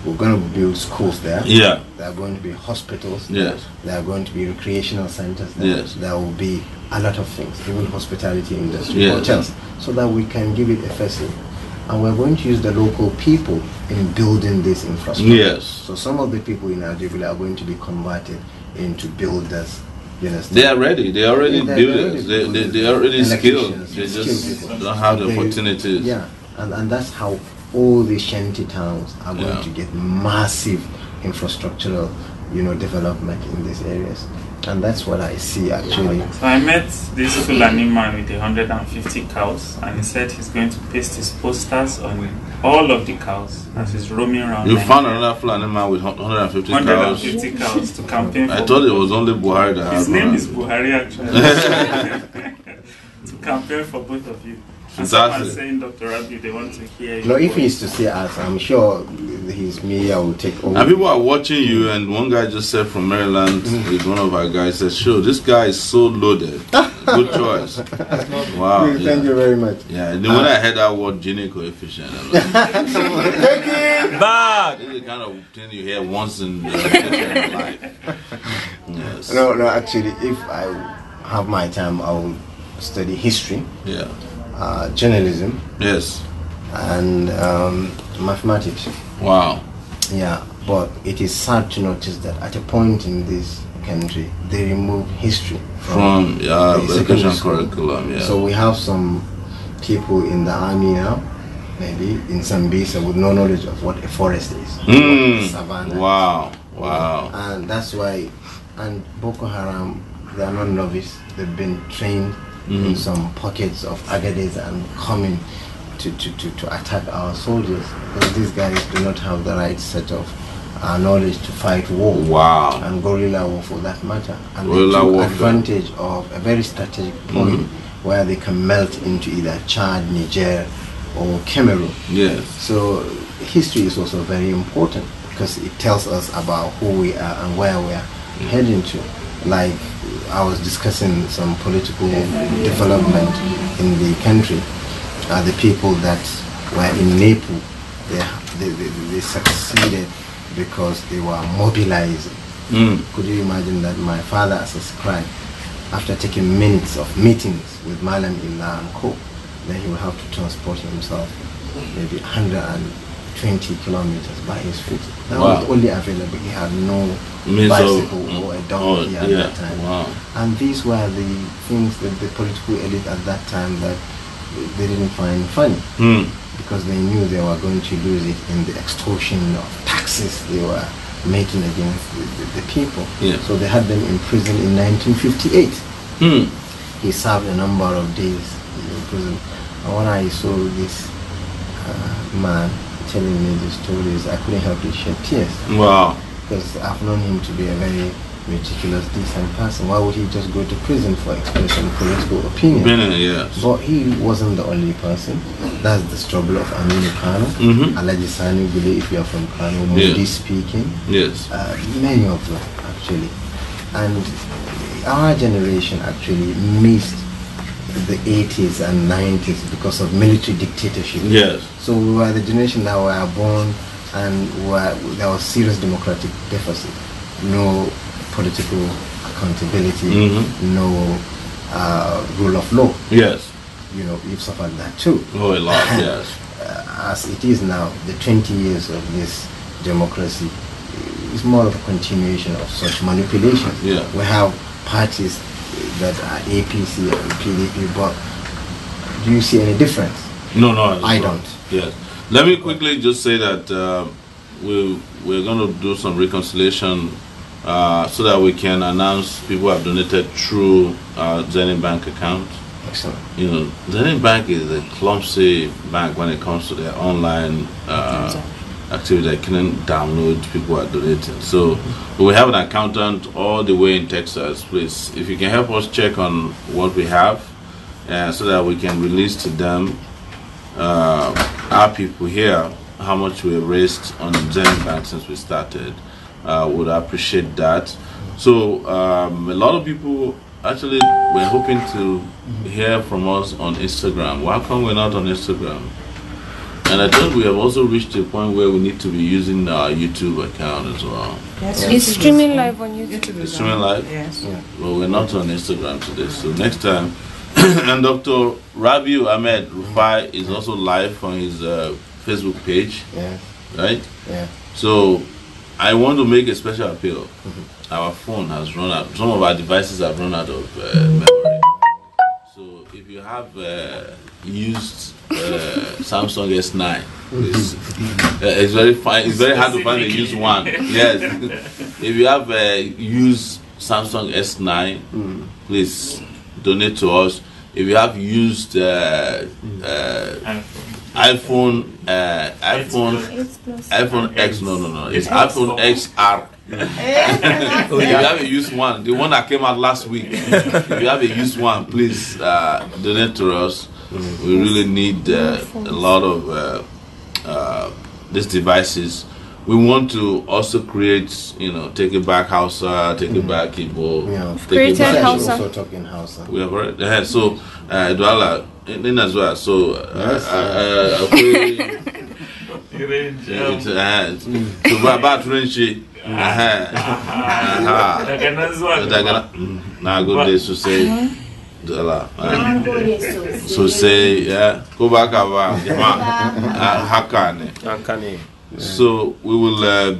We're going to build schools there. Yeah. There are going to be hospitals. Yes. There are going to be recreational centers there. Yes. There will be a lot of things, even hospitality industry, hotels, so that we can give it a facet. And we're going to use the local people in building this infrastructure. Yes. So some of the people in Ajegunle are going to be converted into builders. You understand? They are ready. They are already builders. They are already skilled. They just don't have the opportunities. Yeah. And that's how all the shanty towns are going to get massive infrastructural, development in these areas. And that's what I see actually. So I met this Fulani man with 150 cows, and he said he's going to paste his posters on all of the cows as he's roaming around. You found another Fulani man with 150 cows? 150 cows to campaign for. I thought it was only Buhari that his name is Buhari actually. To campaign for both of you. And someone saying, Dr. Rabiu, they want to hear you. No, if he is to see us, I'm sure his media will take over. And people are watching you, and one guy just said from Maryland, with one of our guys, said, sure, this guy is so loaded. Good choice. Wow. Thank you very much. Yeah, and then when I heard that word, Gini coefficient, I'm like, bad! This is the kind of thing you hear once in your life. Yes. No, actually, if I have my time, I will study history. Yeah. Journalism, yes, and mathematics. Wow. Yeah, but it is sad to notice that at a point in this country, they remove history from the education curriculum. Yeah. So we have some people in the army now, maybe in Sambisa, with no knowledge of what a forest is. Savannah. Wow. Wow. And that's why, and Boko Haram, they are not novice. They've been trained in some pockets of Agadez and coming to attack our soldiers, because these guys do not have the right set of knowledge to fight war. Wow. And guerrilla war for that matter. And they took advantage of a very strategic point where they can melt into either Chad, Niger, or Cameroon. Yes. So history is also very important, because it tells us about who we are and where we are heading to. Like I was discussing some political development in the country. The people that were in Nepal, they succeeded because they were mobilizing. Could you imagine that my father as a scribe, after taking minutes of meetings with Malam Illa and Co, then he would have to transport himself maybe 120 kilometers by his foot. That was only available. He had no bicycle or a donkey at that time. Wow. And these were the things that the political elite at that time that they didn't find funny, because they knew they were going to lose it in the extortion of taxes they were making against the people. Yeah. So they had them in prison in 1958. He served a number of days in prison. And when I saw this man telling me the stories, I couldn't help but shed tears. Wow. Because I've known him to be a very meticulous, decent person. Why would he just go to prison for expressing political opinion? Yes. But he wasn't the only person. That's the struggle of Aminu Kano, Alaji Sani Gule, if you are from Kano, Modi speaking. Yes. Many of them, actually. And our generation actually missed the 80s and 90s because of military dictatorship. Yes. So we were the generation that were born and there was serious democratic deficit. No political accountability, no rule of law. Yes. You know, you've suffered that too. Oh, a lot, yes. As it is now, the 20 years of this democracy is more of a continuation of such manipulation. Yeah. We have parties that are APC and PDP, but do you see any difference? No, I don't. Yes. Let me quickly just say that we're going to do some reconciliation so that we can announce people have donated through Zenith Bank account. Excellent. Zenith Bank is a clumsy bank when it comes to their online activity. I couldn't download, people are donating. So we have an accountant all the way in Texas. Please, if you can help us check on what we have, so that we can release to them, our people here, how much we raised on Zenith Bank since we started. Would appreciate that. So a lot of people actually were hoping to hear from us on Instagram. Why come we're not on Instagram? And I think we have also reached a point where we need to be using our YouTube account as well. Yes. It's streaming live on YouTube. It's streaming live? Yes. Yeah. Well, we're not on Instagram today, so next time. And Dr. Rabiu Ahmed Rufai is also live on his Facebook page. Yeah. Right? Yeah. So I want to make a special appeal. Our phone has run out. Some of our devices have run out of memory. So if you have used Samsung S9, it's very fine. It's very hard to find a used one. Yes. If you have used Samsung S9, please donate to us. If you have used iPhone X, no, it's iPhone XR. If you have a used one, the one that came out last week, if you have a used one, please donate to us. We really need a lot of these devices. We want to also create, take it back Hausa, take it back Igbo, take it back Hausa. Also talking Hausa. We have already so Dwala in as well. So now good days to say so say go back Hakane. So we will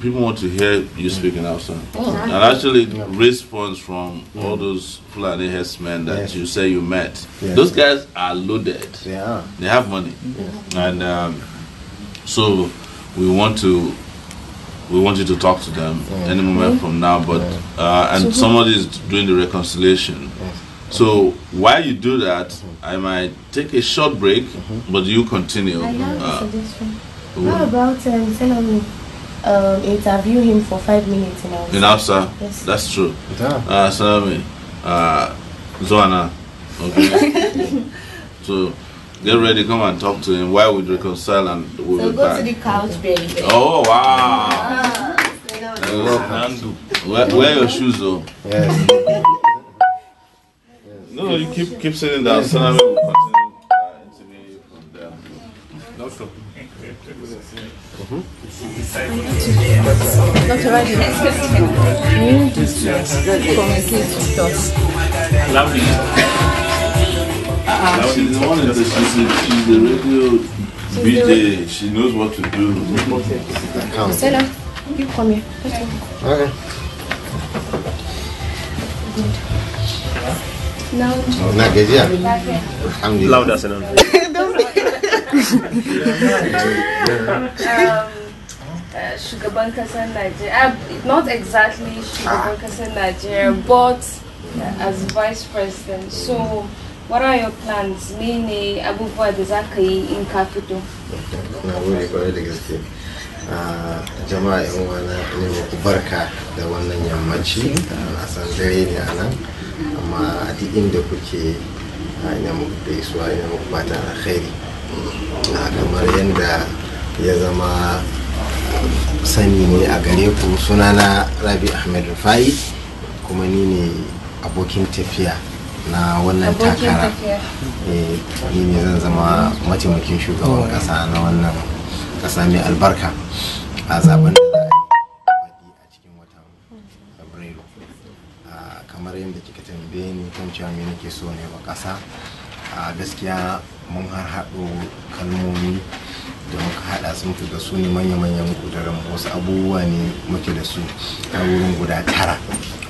people want to hear you speaking Hausa, and actually raise funds from all those Fulani herdsmen that you say you met. Those guys are loaded. They have money, and so we want you to talk to them any moment from now. But and somebody is doing the reconciliation. So while you do that, I might take a short break, but you continue. How about interview him for 5 minutes in Hausa? In Hausa? Yes. That's true. Salami. Zoana. Okay. So get ready, come and talk to him while we reconcile, and we'll be go back. to the couch, baby. Oh wow. Wear your shoes though. Yes. No, you keep sitting down. Salami will continue interviewing you from there. Doctor. Dr. Rabiu, you need to communicate with us. Loudly. She's the one that she's the radio VJ. She knows what to do. Stella, you come here. Okay. Now, Not good, yeah. Louder, Senan. Shugaban Kasar Nigeria, not exactly Shugaban Kasar Nigeria, but as vice president. So, what are your plans? Mene abubuwa da za ka yi in ka fito? Na gode kwarai da gaske. Jama'a yan uwana ne muku barka da wannan yammaci. Na san dare ne a nan, amma a duk inda kuke ina muku gaisuwa, ina muku fatan alkhairi. Kamar yadda ya zama sani ne a gare ku, sunana Rabiu Ahmed Rufai, kuma ni ne abokin tafiya na wannan takara. Ni ne zan zama mataimakin shugaban kasa na wannan kasa mai albarka a zaben da za a yi a cikin watan Fabrairu. Kamar yadda kika tambaye ni kan cewa me nake so ne wa kasa, gaskiya mun har haɗo kalmomi da muka haɗa sun fi da su ne manya-manyan ƙudurin wasu abubuwa ne muke da su a wurin guda 9,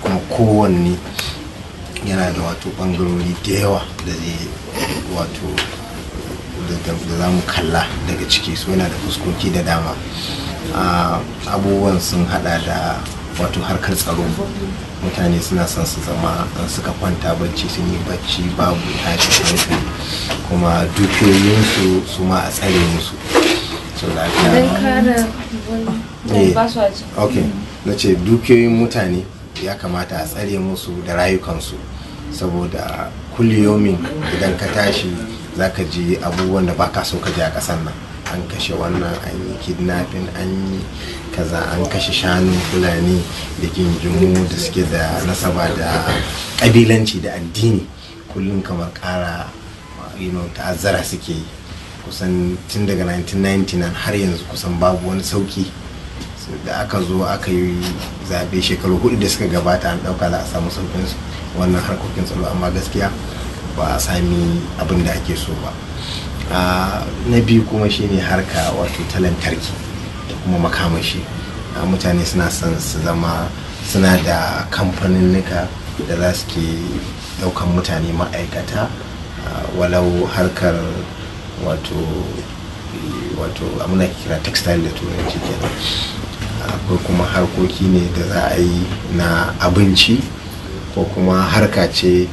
kuma kowanne yana da wato ɓangarori da yawa da zai wato da za mu kalla daga ciki, su yana da fuskoki da dama. Abubuwan sun haɗa da wato harkar tsaro. Mutane suna son su zama suka kwanta bacci sun yi bacci babu tashi hankali, kuma dukiyoyinsu su ma a tsare musu. Okay, na ce dukiyoyin mutane ya kamata a tsare musu da rayukansu, saboda kulliyomin idan ka tashi zaka ji abubuwan da baka so ka ji a ƙasar nan. An kashe wannan, an yi kidnapping, an yi kaza, an kashe shanu fulani da gingimu da suke da nasaba da ƙabilanci da addini, kullum kamar ƙara ta'azzara suke yi. Kusan tun daga 1999 har yanzu kusan babu wani sauki. Da aka zo aka yi zaɓe shekaru 4 da suka gabata, an ɗauka za a samu saukin wannan harkokin tsaro, amma gaskiya ba a sami abin da ake so ba. Na biyu kuma shine harka wato ta lantarki da kuma makamashi. Mutane suna son su zama suna da kamfaninnika da za su ke daukan mutane ma'aikata, walau harkar wato muna kira textile da turanci kenan. Akwai kuma harkoki ne da za a yi na abinci, ko kuma harka ce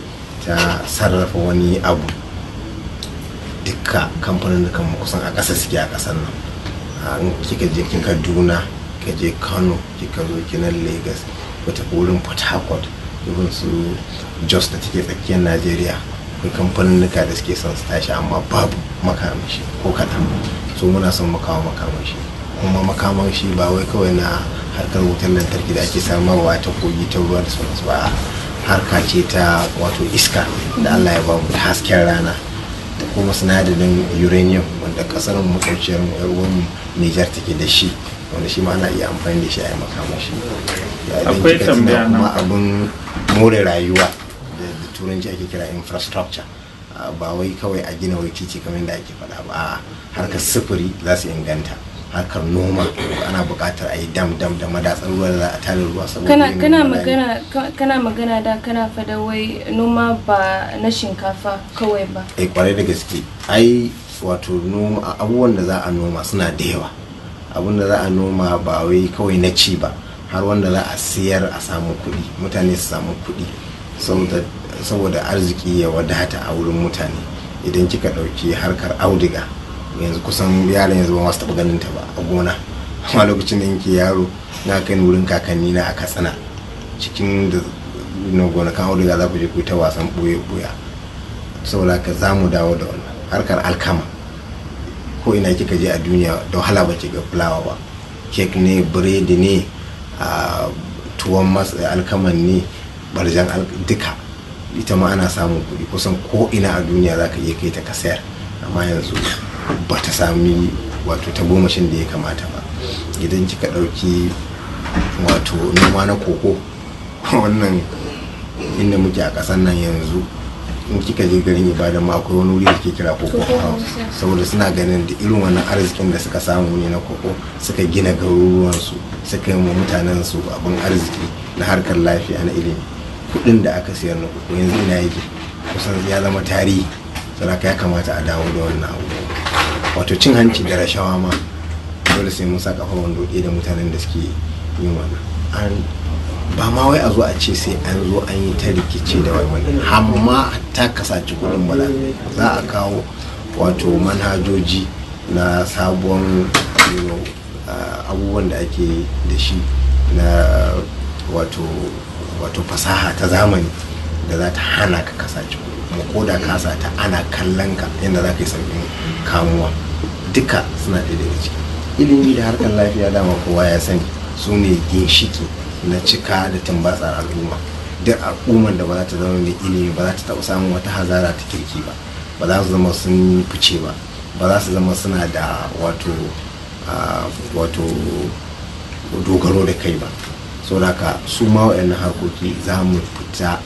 ta sarrafa wani abu. Dukka kamfanin da kan kusan a ƙasa suke a ƙasar nan. In kika je kin Kaduna, ka je Kano, kika zo kinan Lagos, wata wurin Port Harcourt, irin su Jos da take tsakiyar Najeriya, akwai kamfanin da suke son su tashi amma babu makamashi ko kaɗan. So muna son makawa makamashi, kuma makamashi ba wai kawai na harkar wutar lantarki da ake samarwa ta kogi ta ruwa da sauransu ba, harka ce ta wato iska da Allah ya bamu, ta hasken rana, da kuma sinadarin uranium wanda kasar makwabciyar ruwan Nijar take da shi, wanda shi ma ana iya amfani da shi a yi makamashi. Akwai tambaya kuma abin more rayuwa da turanci ake kira infrastructure, ba wai kawai a gina wai titi kamar da ake faɗa ba, harkar sufuri za su inganta, harkar noma ana buƙatar a yi dam da madatsar ruwa da za a tare ruwa. Saboda kana magana da kana fada wai noma ba na shinkafa kawai ba. Kwarai da gaske, ai wato noma, abubuwan da za a noma suna da yawa. Abun da za a noma ba wai kawai na ci ba, har wanda za a siyar a samu kuɗi, mutane su samu kuɗi, saboda arziki ya wadata a wurin mutane. Idan kika ɗauki harkar auduga, yanzu kusan yaran yanzu ba masu taɓa ganin ta ba a gona, amma lokacin da yake yaro na kai wurin kakanni na a Katsina, cikin da gonakan auduga za ku je ku ta wasan ɓoye-ɓoya. Saboda ka za mu dawo da wannan harkar alkama. Ko ina kika je a duniya da wahala ba ki ga fulawa ba, kek ne, biredi ne, tuwon alkaman ne, barjan duka ita ma ana samun kuɗi kusan ko ina a duniya za ka iya kai ta ka sayar, amma yanzu ba ta sami wato ta gomashin da ya kamata ba. Idan kika ɗauki wato noma na koko, wannan inda muke a ƙasar nan yanzu, in kika je garin Ibadan ma akwai wani wuri da ke kira Cocoa House, saboda suna ganin da irin wannan arzikin da suka samu ne na koko, suka gina garuruwansu, suka yi wa mutanen su abin arziki na harkar lafiya na ilimi. Kuɗin da aka siyar na koko yanzu ina yake, kusan ya zama tarihi. Saboda ya kamata a dawo da wannan abu. Wato cin hanci da rashawa ma dole sai mun saka hawan doɗe da mutanen da suke yin wannan. Ba ma wai a zo a ce sai an zo an yi ta rikici da wani, amma ta kasace kudin bala za a kawo wato manhajoji na sabon abubuwan da ake da shi na wato fasaha ta zamani da za ta hana ka kasace kudi, kuma ko da kasa ta ana kallon ka yadda za ka yi sauƙin kamuwa. Duka suna ɗaya daga ciki. Ilimi da harkar lafiya dama kowa ya sani su ne ginshiki na cika da tumbatsar al'umma. Duk al'umman da ba za ta zama mai ilimi ba za ta taɓa samun wata hazara ta kirki ba, ba za su zama sun fice ba, ba za su zama suna da wato dogaro da kai ba. Saboda haka su ma waɗannan harkoki za mu fita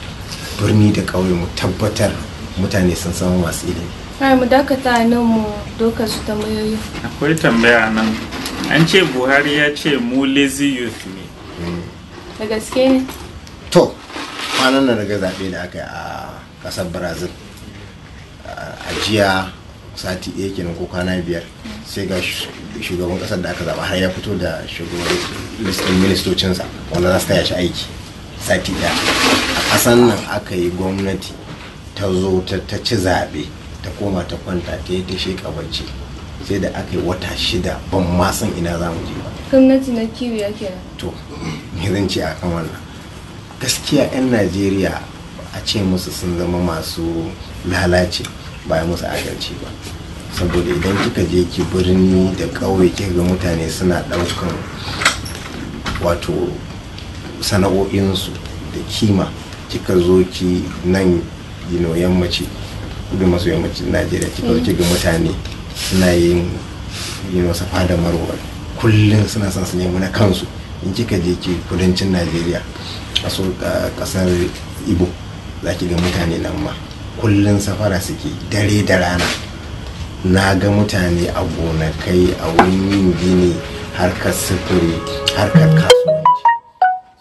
birni da ƙauye mu tabbatar mutane sun zama masu ilimi. Mu dakata nan mu doka su tambayoyi. Akwai tambaya nan, an ce Buhari ya ce mu lazy youth ne. Da gaske ne? To, kwanan nan daga zaɓe da aka yi a ƙasar Brazil, a jiya sati ɗaya kenan ko kwana 5 sai ga shugaban kasar da aka zaba har ya fito da shugaban listin ministocinsa wanda za su taya shi aiki sati ɗaya. A ƙasar nan aka yi gwamnati ta zo ta ci zaɓe ta koma ta kwanta ta yi ta sheka bacci sai da aka yi wata 6 ban ma san ina za mu je ba. Gwamnati na kiwo yake to me zan ce a kan wannan? Gaskiya 'yan Najeriya a ce musu sun zama masu lalace ba ya musu adalci ba, saboda idan kika je ki birni da ƙauye kika ga mutane suna ɗaukan wato sana'o'insu da kima, kika zo ki nan yammaci kudu maso yammacin Najeriya kika zo ki ga mutane suna yin safa da marwa kullum suna son su nemi na kansu. In kika je ki kudancin Najeriya a kasar Igbo za ki ga mutane nan ma kullum safara suke dare da rana. Na ga mutane a gonakai, a wurin yin gini, harkar sufuri, harkar kasuwanci.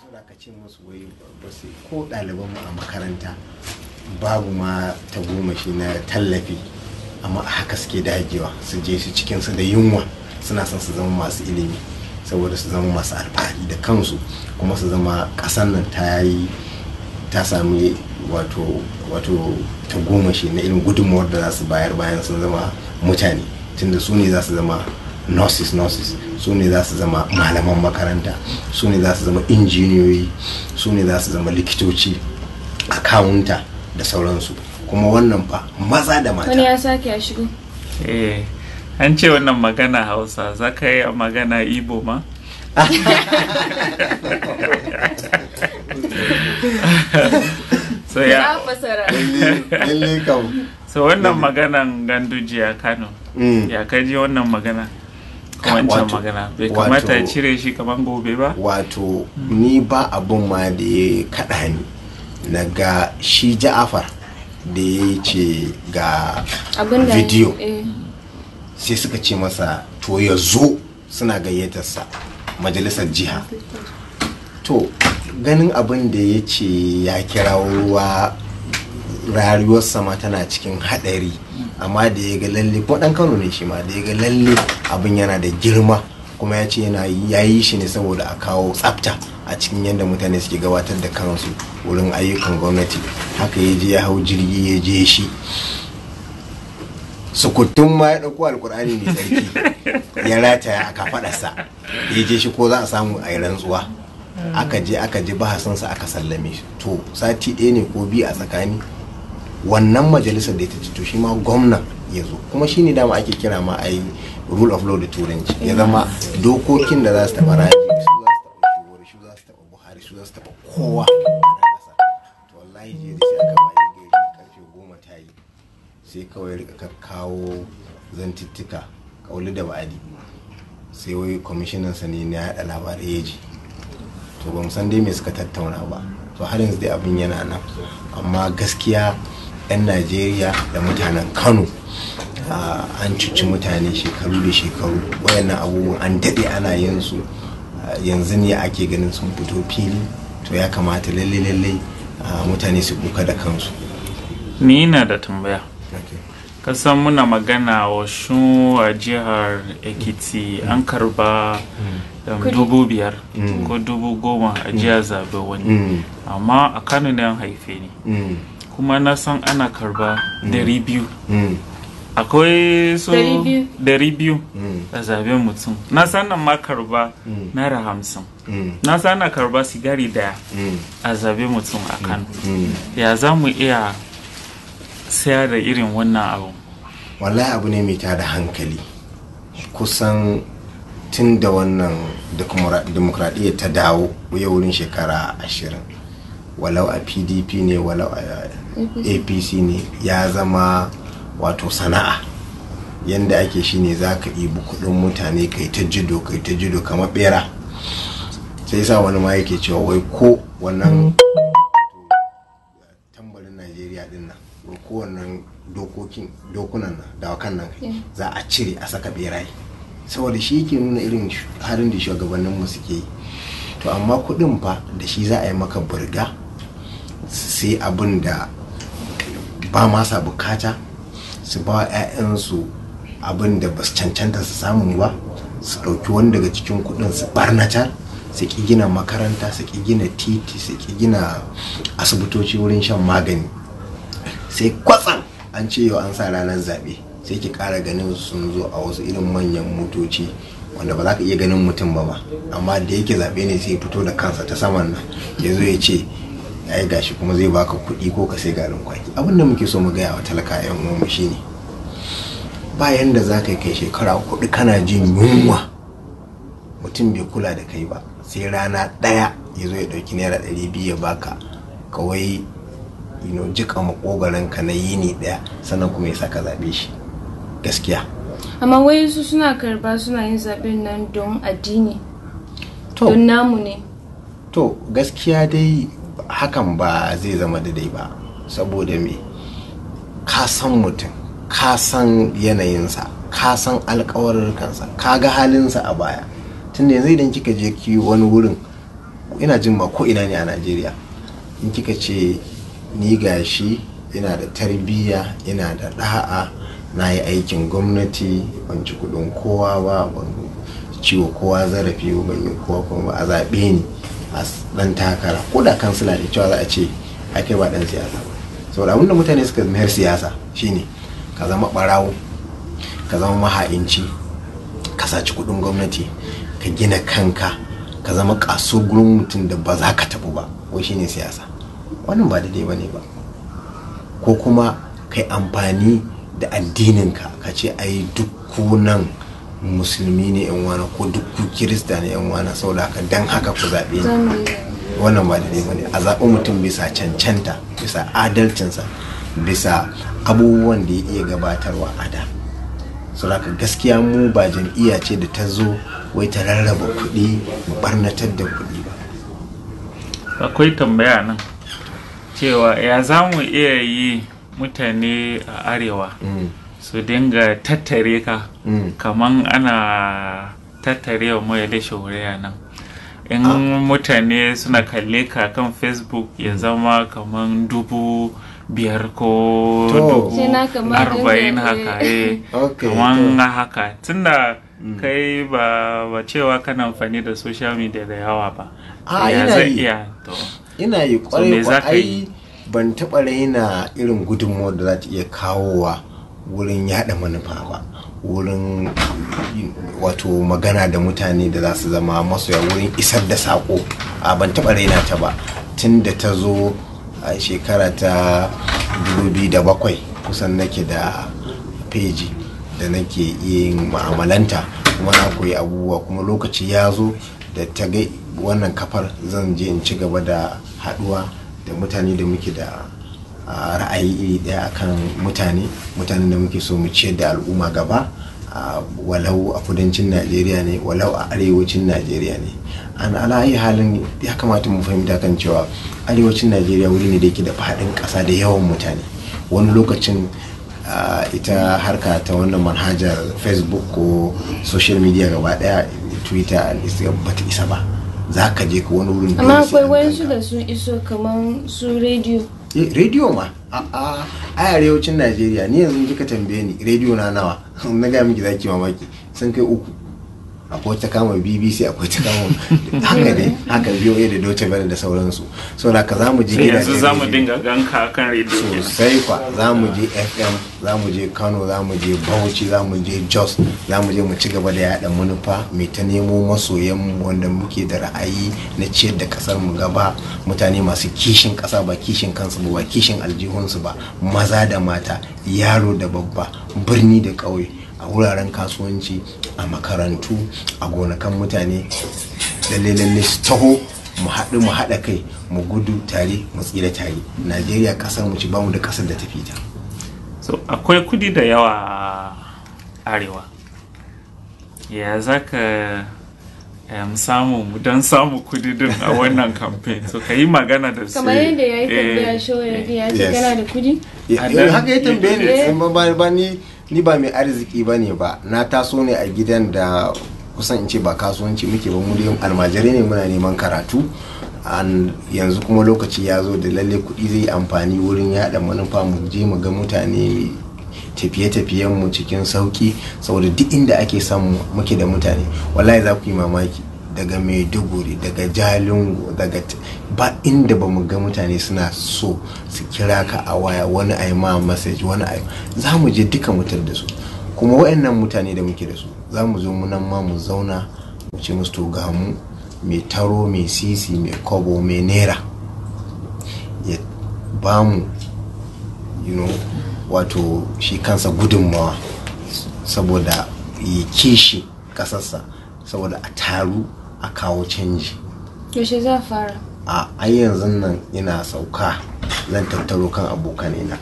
So da ka ce musu wai ba su ko ɗaliban mu a makaranta babu ma ta goma shi na tallafi, amma haka suke dagewa su je su cikinsu da yunwa suna son su zama masu ilimi saboda su zama masu alfahari da kansu kuma su zama ƙasar nan ta sami wato ta goma shi na irin gudunmuwar da za su bayar bayan sun zama mutane, tunda su ne za su zama nurses, su ne za su zama malaman makaranta, su ne za su zama injiniyoyi, su ne za su zama likitoci, akawunta da sauransu. Kuma wannan fa maza da mata. Wani ya sake ya shigo. An ce wannan magana Hausa, za ka yi magana Igbo ma? So ya so wannan maganan Ganduje a Kano, ya kaji wannan magana wancan magana bai kamata ya cire shi kaman gobe ba? Wato ni ba abun ma da ya kaɗa ni na ga shi Ja'afar da ya ce ga bidiyo sai suka ce masa to ya zo, suna gayyatarsa majalisar jiha. To ganin abin da ya ce ya kirawo ruwa, rayuwar sama tana cikin hadari, amma da ya ga lalle ko dan Kano ne shi ma, da ya ga lalle abin yana da girma kuma ya ce ya yi shi ne saboda a kawo tsafta a cikin yadda mutane suke gabatar da kansu wurin ayyukan gwamnati. Haka ya je ya hau jirgi ya je shi sukutun ma ya ɗauko alkur'ani mai tsarki ya rataya a kafaɗarsa ya je shi ko za a samu a yi rantsuwa. Aka je bahasansa aka sallame shi. To sati 1 ne ko 2 a tsakani wannan majalisar da ta ci to shi ma gwamnan ya zo, kuma shi ne dama ake kira ma a yi rule of law da turanci, ya zama dokokin da za su taɓa Rabiu, su za su taɓa Buhari, su za su taɓa kowa a ƙasa. To wallahi je da sai aka waye gari karfe 10 ta yi sai kawai rika kawo zantuttuka kauli da ba'adi, sai wai kwamishinan sa ne na yaɗa labarai ya ji. To ba mu san dai me suka tattauna ba, to har yanzu dai abin yana nan. Amma gaskiya 'yan Najeriya da mutanen Kano an cuci mutane shekaru da shekaru. Wayannan abubuwan an daɗe ana yin su, yanzu ne ake ganin sun fito fili. To ya kamata lalle mutane su kuka da kansu. Ni ina da tambaya. Kasan muna magana wa a jihar Ekiti an karba 5,000 ko 10,000 a jihar zabe wani, amma a Kano ne an haife ni, kuma na san ana karba 200. Akwai so 200 a zaben mutum. Na san nan ma karba naira 50. Na san ana karba sigari daya a zaben mutum a Kano. Ya za mu iya sayar da irin wannan abu? Wallahi abu ne mai tada hankali. Kusan tun da wannan demokradiyyar ta dawo yau wurin shekara 20, walau a PDP ne walau a APC ne, ya zama wato sana'a. Yanda ake shi ne za ka ibi kudin mutane kai ta jido kamar bera. Sai sa wani ma yake cewa wai ko wannan tambarin Najeriya din nan, ko wannan dokunan nan dawakan nan za a cire a saka beraye, saboda shi yake nuna irin harin da shugabannin mu suke yi. To amma kudin fa da shi za a yi maka burga, sai abin da ba ma sa bukata, su ba 'ya'yansu abin da ba su cancanta su samu ba, su ɗauki wani daga cikin kuɗin su barnatar, su ki gina makaranta, su ki gina titi, su ki gina asibitoci wurin shan magani. Sai kwatsam an ce yau an sa ranar zaɓe, sai ki ƙara ganin sun zo a wasu irin manyan motoci wanda ba za ka iya ganin mutum ba ma, amma da yake zaɓe ne sai fito da kansa ta saman nan ya zo ya ce ai gashi kuma zai baka kuɗi ko ka sai garin kwaki. Abin da muke so mu gaya wa talaka 'yan uwanmu shine bayan da za ka kai shekara 4 kana jin yunwa mutum bai kula da kai ba, sai rana ɗaya ya zo ya ɗauki naira 200 ya baka kawai jika makogaran ka na yini ɗaya sannan kuma ya saka zaɓe shi. Gaskiya amma wai su suna karba suna yin zaɓen nan don addini, don namu ne. To gaskiya dai hakan ba zai zama daidai ba, saboda me, ka san mutum, ka san yanayinsa, ka san alkawarurkansa, ka ga halinsa a baya. Tunda yanzu idan kika je ki wani wurin, ina jin ba ko ina ne a Najeriya, in kika ce ni gashi ina da tarbiyya, ina da da'a, na yi aikin gwamnati, ban ci kudin kowa ba, ban ciwo kowa zarafi, ban yi kowa kuma a zaɓe ni a dan takara, ko da kansila ne cewa za a ce ake ba dan siyasa. Saboda abinda mutane suka mayar siyasa shine ka zama barawo, ka zama maha'inci, ka saci kudin gwamnati, ka gina kanka, ka zama kaso gurin mutum da ba za ka tabu ba, wai shine siyasa. Wannan ba daidai bane ba. Ko kuma kai amfani da addininka ka ce ai duk kunan musulmi ne yan wana ko duk ku kirista ne yan wana, saboda haka dan haka ku zaɓe ni. Wannan ba daidai bane. A zaɓi mutum bisa cancanta, bisa adalcinsa, bisa abubuwan da ya iya gabatarwa a da. Saboda haka gaskiya mu ba jam'iyya ce da ta zo wai ta rarraba kuɗi mu barnatar da kuɗi ba. Akwai tambaya nan cewa ya za mu iya yi mutane a arewa su dinga tattare ka kaman ana tattare wa Omoyele Sowore nan. In mutane suna kalle ka kan Facebook ya zama kaman 5,000 ko 40,000 haka kaman haka, tunda kai ba cewa kana amfani da social media da yawa ba. Ina yi kwarai ko ai ban taɓa raina irin gudunmuwar da za ta iya kawowa wurin yada manufa ba, wurin wato magana da mutane da za su zama masoya, wurin isar da sako. Ban taɓa raina ta ba tun da ta zo a shekara ta 2007 kusan nake da peji da nake yin ma'amalanta, kuma na koyi abubuwa, kuma lokaci ya zo da ta ga wannan kafar zan je in ci gaba da haduwa da mutane da muke da ra'ayi iri daya akan mutane da muke so mu ciyar da al'umma gaba, walau a kudancin Najeriya ne walau a arewacin Najeriya ne. An alayi halin ya kamata mu fahimta kan cewa arewacin Najeriya wuri ne da yake da faɗin ƙasa da yawan mutane. Wani lokacin ita harka ta wannan manhajar Facebook ko social media gaba daya, Twitter, Instagram bata isa ba. Za ka je ka wani wurin. Amma akwai wayansu da sun iso kaman su rediyo. Rediyo ma a arewacin Najeriya ni yanzu kika tambaye ni rediyo na nawa na ga miki zaki mamaki, sun kai 3. Akwai ta kama BBC, akwai ta kama haka dai, haka VOA da Deutsche Welle da sauransu. Saboda ka zamu je gidajen, yanzu zamu dinga ganka kan rediyo sosai kwa. Zamu je FM, zamu je Kano, zamu je Bauchi, zamu je Jos, zamu je mu ci gaba da yada manufa, mai ta nemo masoyan mu wanda muke da ra'ayi na ciyar da kasar mu gaba, mutane masu kishin kasa, ba kishin kansu ba kishin aljihunsu ba, maza da mata, yaro da babba, birni da ƙauye, a wuraren kasuwanci, a makarantu, a gonakan mutane. Lalle su taho mu haɗa kai, mu gudu tare, mu tsira tare. Najeriya kasar mu ci, ba mu da kasar da ta fita. So akwai kudi da yawa a arewa, ya zaka samu don samu kudi din a wannan campaign? So ka yi magana da su kamar yadda ya yi tambaya Sowore ya ce kana da kudi. Haka ya tambaye ni, ni ba mai arziki bane ba, na taso ne a gidan da kusan in ce ba kasuwanci muke ba, mu dai almajirai ne, muna neman karatu. Yanzu kuma lokaci ya zo da lalle kuɗi zai amfani wurin yada manufa, mu je mu ga mutane tafiye-tafiyen mu cikin sauki, saboda duk inda ake samu muke da mutane wallahi za ku yi mamaki, daga Maiduguri, daga Jalingo, daga ba inda ba mu ga mutane suna so su kira ka a waya, wani ai ma message, wani ai za mu je duka mutar da su. Kuma wayannan mutane da muke da su za mu zo mu nan ma mu zauna mu ce musu to ga mu mai taro, mai sisi, mai kobo, mai naira ya ba mu wato shi kansa gudunmawa saboda ya kishi kasarsa, saboda a taru a kawo canji. Yaushe za fara? A yanzu nan ina sauka zan tattaro kan abokanai na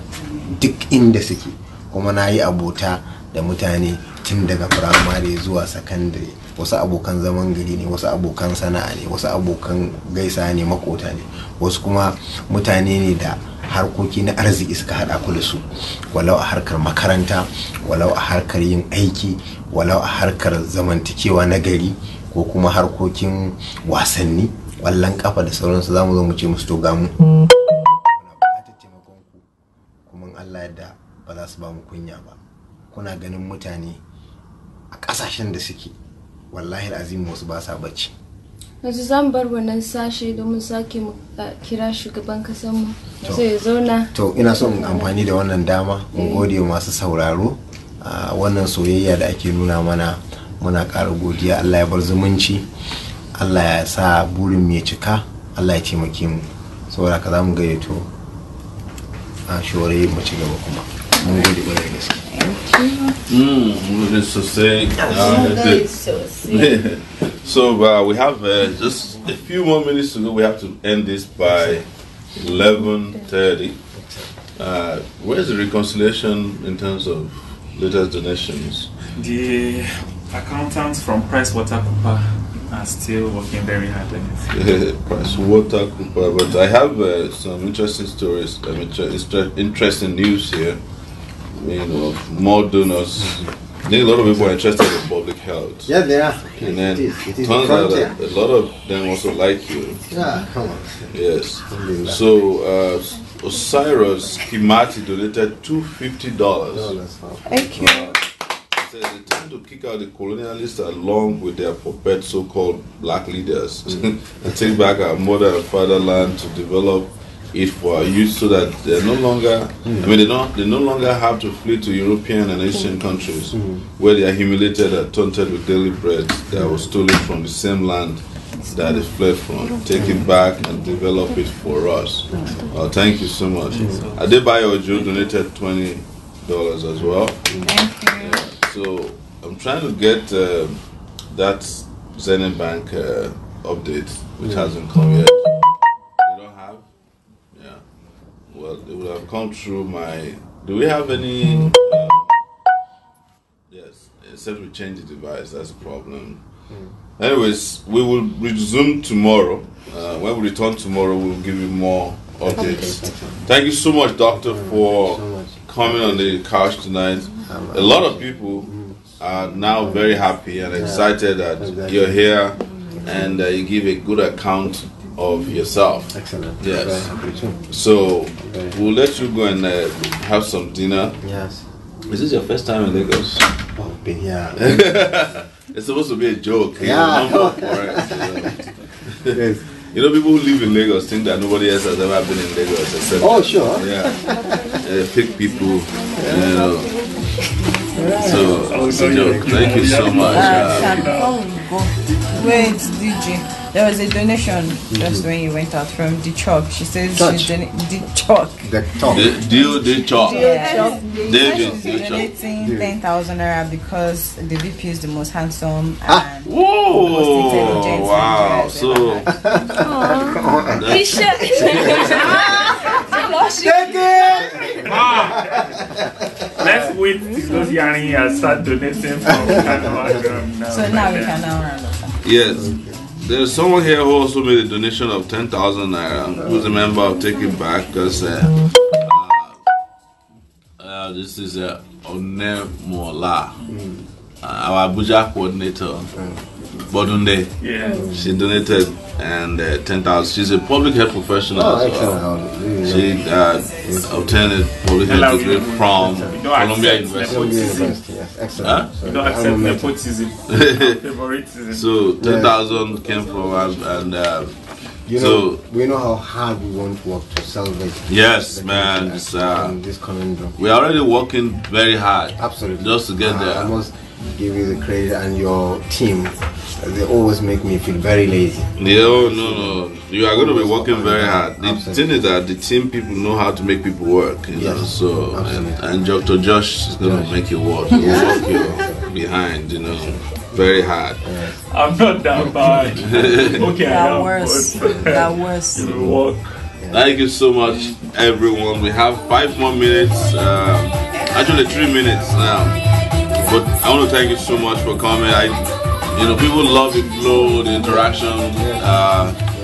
duk inda suke, kuma na yi abota da mutane tun daga firamare zuwa sakandare. Wasu abokan zaman gari ne, wasu abokan sana'a ne, wasu abokan gaisa ne, makota ne, wasu kuma mutane ne da harkoki na arziki suka hada ku da su, walau a harkar makaranta, walau a harkar yin aiki, walau a harkar zamantakewa na gari, ko kuma harkokin wasanni, wallan kafa da sauransu. Zamu zo mu ce musu to ga mu muna bukatar taimakon ku, kuma Allah yadda ba za su ba mu kunya ba. Kuna ganin mutane a kasashen da suke wallahi azim wasu ba sa bacci. Yanzu zan bar wannan sashe domin sake mu kira shugaban kasar mu sai zauna. To ina son amfani da wannan dama mun gode masu sauraro a wannan soyayya da ake nuna mana, muna ƙara godiya. Allah ya bar zumunci, Allah ya sa burin mu ya cika, Allah ya taimake mu. Saboda ka za mu gayyato a Sowore mu ci gaba kuma. Mun gode ƙwarai da gaske. So we have just a few more minutes to go. We have to end this by 11:30. Where's the reconciliation in terms of latest donations? The accountants from PricewaterhouseCoopers are still working very hard on it. PricewaterhouseCoopers, but I have some interesting stories, interesting news here. More donors. I think a lot of people are interested in public health. Yeah, they are. And then it turns out that a lot of them also like you. Yeah, come on. Yes. So Osiris Kimati donated $250. Thank you. Said they tend to kick out the colonialists along with their puppet so-called black leaders and take back our mother and fatherland to develop it for our youth, so that they're no longer, they no longer have to flee to European and Asian countries where they are humiliated and taunted with daily bread that was stolen from the same land that they fled from. Take it back and develop it for us. Thank you so much. Adebayo Ojo donated $20 as well. Thank you. So I'm trying to get that Zenith Bank update, which hasn't come yet. You don't have? Yeah. Well, it would have come through my. Do we have any? Yes, except we change the device. That's the problem. Anyways, we will resume tomorrow. When we return tomorrow, we'll give you more updates. Thank you so much, Doctor, for coming on the couch tonight. A lot of people are now very happy and excited that you're here and you give a good account of yourself. Excellent. Yes. So we'll let you go and have some dinner. Yes. Is this your first time in Lagos? Oh, been here. It's supposed to be a joke. Yeah. Yes. You know, people who live in Lagos think that nobody else has ever been in Lagos except. Oh, sure. Yeah. Pick people. You know. So it's a joke. Thank you so much. Wait, DJ. There was a donation just when you went out from the chalk. She says she's the chalk. The chalk. The chalk. Yeah. She's donating 10,000 naira because the VP is the most handsome and whoa! most intelligent. Wow! So. Let's wait because Yanni has started donating from So now we can now round up. Yes. There's someone here who also made a donation of 10,000 naira, who's a member of Take It Back, because this is Onemola, our Abuja coordinator. Bodunde. Yeah. She donated and 10,000. She's a public health professional. Oh, as well. excellent. She obtained a public health degree from Columbia University. Yes, excellent. You don't accept nepotism, favoritism. So 10,000 came from her, and you know, we know how hard we want to work to salvage. Yes, man. This conundrum. We're already working very hard. Absolutely. Just to get there. I must give you the credit, and your team. They always make me feel very lazy. No. You are going to be working very hard. The thing is that the team people know how to make people work. You know? So and Dr. Josh is going to make you work. He will work you behind. Very hard. Yes. I'm not that bad. Okay, That worse. That worse. It will work. Thank you so much, everyone. We have 5 more minutes. Actually, 3 minutes now. But I want to thank you so much for coming. People love the flow, the interaction,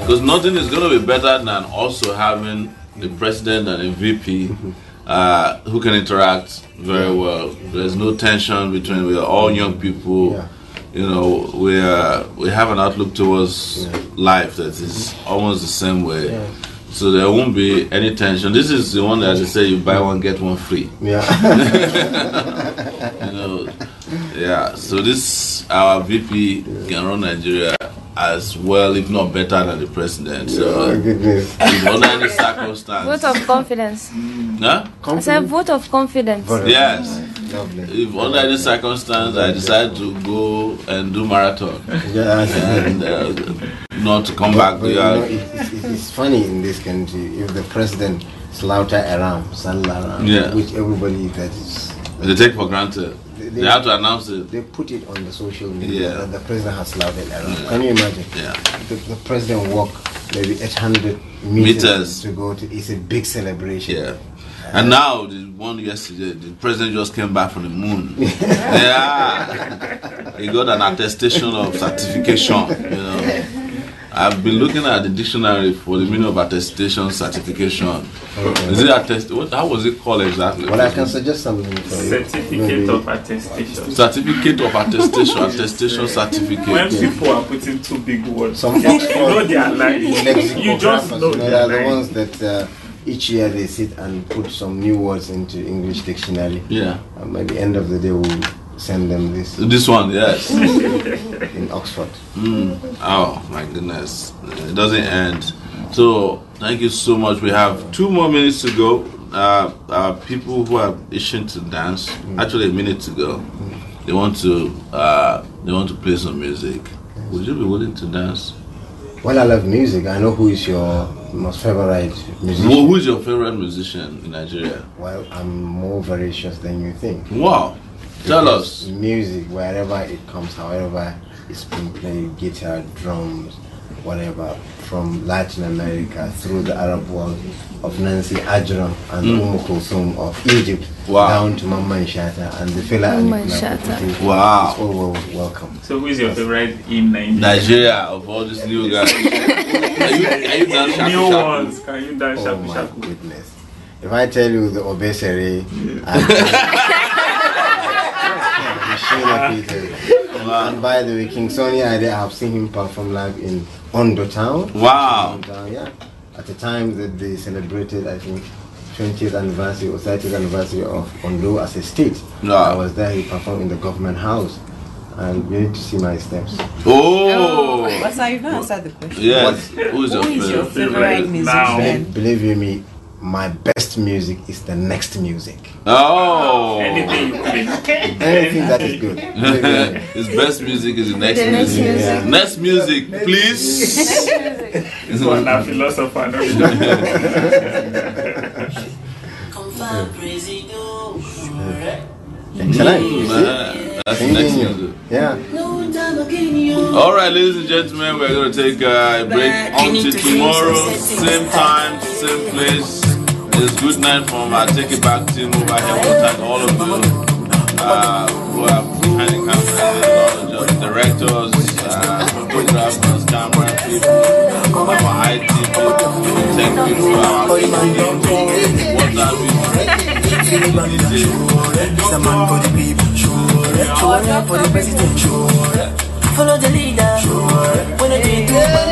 because nothing is going to be better than also having the president and a VP who can interact very well. There's no tension between. We are all young people. We have an outlook towards life that is almost the same way. So there won't be any tension. This is the one that they say you buy one get one free. So this our VP can run Nigeria as well, if not better than the president. So if under any circumstance. Vote of confidence. Huh? I said vote of confidence. Yes. If under any circumstance I decide to go and do marathon and not to come back, it's funny in this country if the president slaughter a ram, which everybody they take for granted. They have to announce it. They put it on the social media that the president has slaughtered a ram. Can you imagine? The president walked maybe 800 meters to go to. It's a big celebration. And now the one yesterday, the president just came back from the moon. He got an attestation of certification. I've been looking at the dictionary for the meaning of attestation, certification. Is it how was it called exactly? Well, I can suggest something for you. Certificate of attestation. Certificate of attestation, attestation certificate. When people are putting two big words, some they are lying. You just know they are the ones that each year they sit and put some new words into English dictionary. And by the end of the day, we'll send them this. This one, yes. In Oxford. Oh my goodness, it doesn't end. So thank you so much. We have 2 more minutes to go. People who are itching to dance, actually a minute to go. They want to play some music. Would you be willing to dance? Well, I love music. I know who is your most favorite musician. Well, who is your favorite musician in Nigeria? Well, I'm more voracious than you think. Wow. Tell us. Music, wherever it comes, however it's been played, guitar, drums, whatever, from Latin America through the Arab world, of Nancy Ajram and Kulthum of Egypt, down to Mama Shata and the fella and wow. It's all welcome. So who is your favorite in Nigeria? Nigeria, of all these new guys. Are you done shaku new shaku? Ones? Can you dance shaku shaku? Oh my goodness. If I tell you the Obesere, and by the way, King Sonny I have seen him perform live in Ondo Town. Wow. At the time that they celebrated, I think, 20th anniversary or 30th anniversary of Ondo as a state. I was there, he performed in the government house. And you need to see my steps. Oh! What's that? You've not answered the question. Yes. Who is your favorite musician? Believe you me, my best music is the next music. Oh! Anything you play. Anything that is good. His best music is the next music. Music. Next music, please. This one a philosopher. Excellent. That's the next music. Yeah. Alright, ladies and gentlemen, we're going to take a break until tomorrow, same time, same place. It's good night from our Take It Back team over here. We'll thank all of you who are behind the camera, directors, photographers, camera people, our IT people, tech people, our WhatsApp people. It's a man for the people, sure. For the president, sure. follow the leader. When I do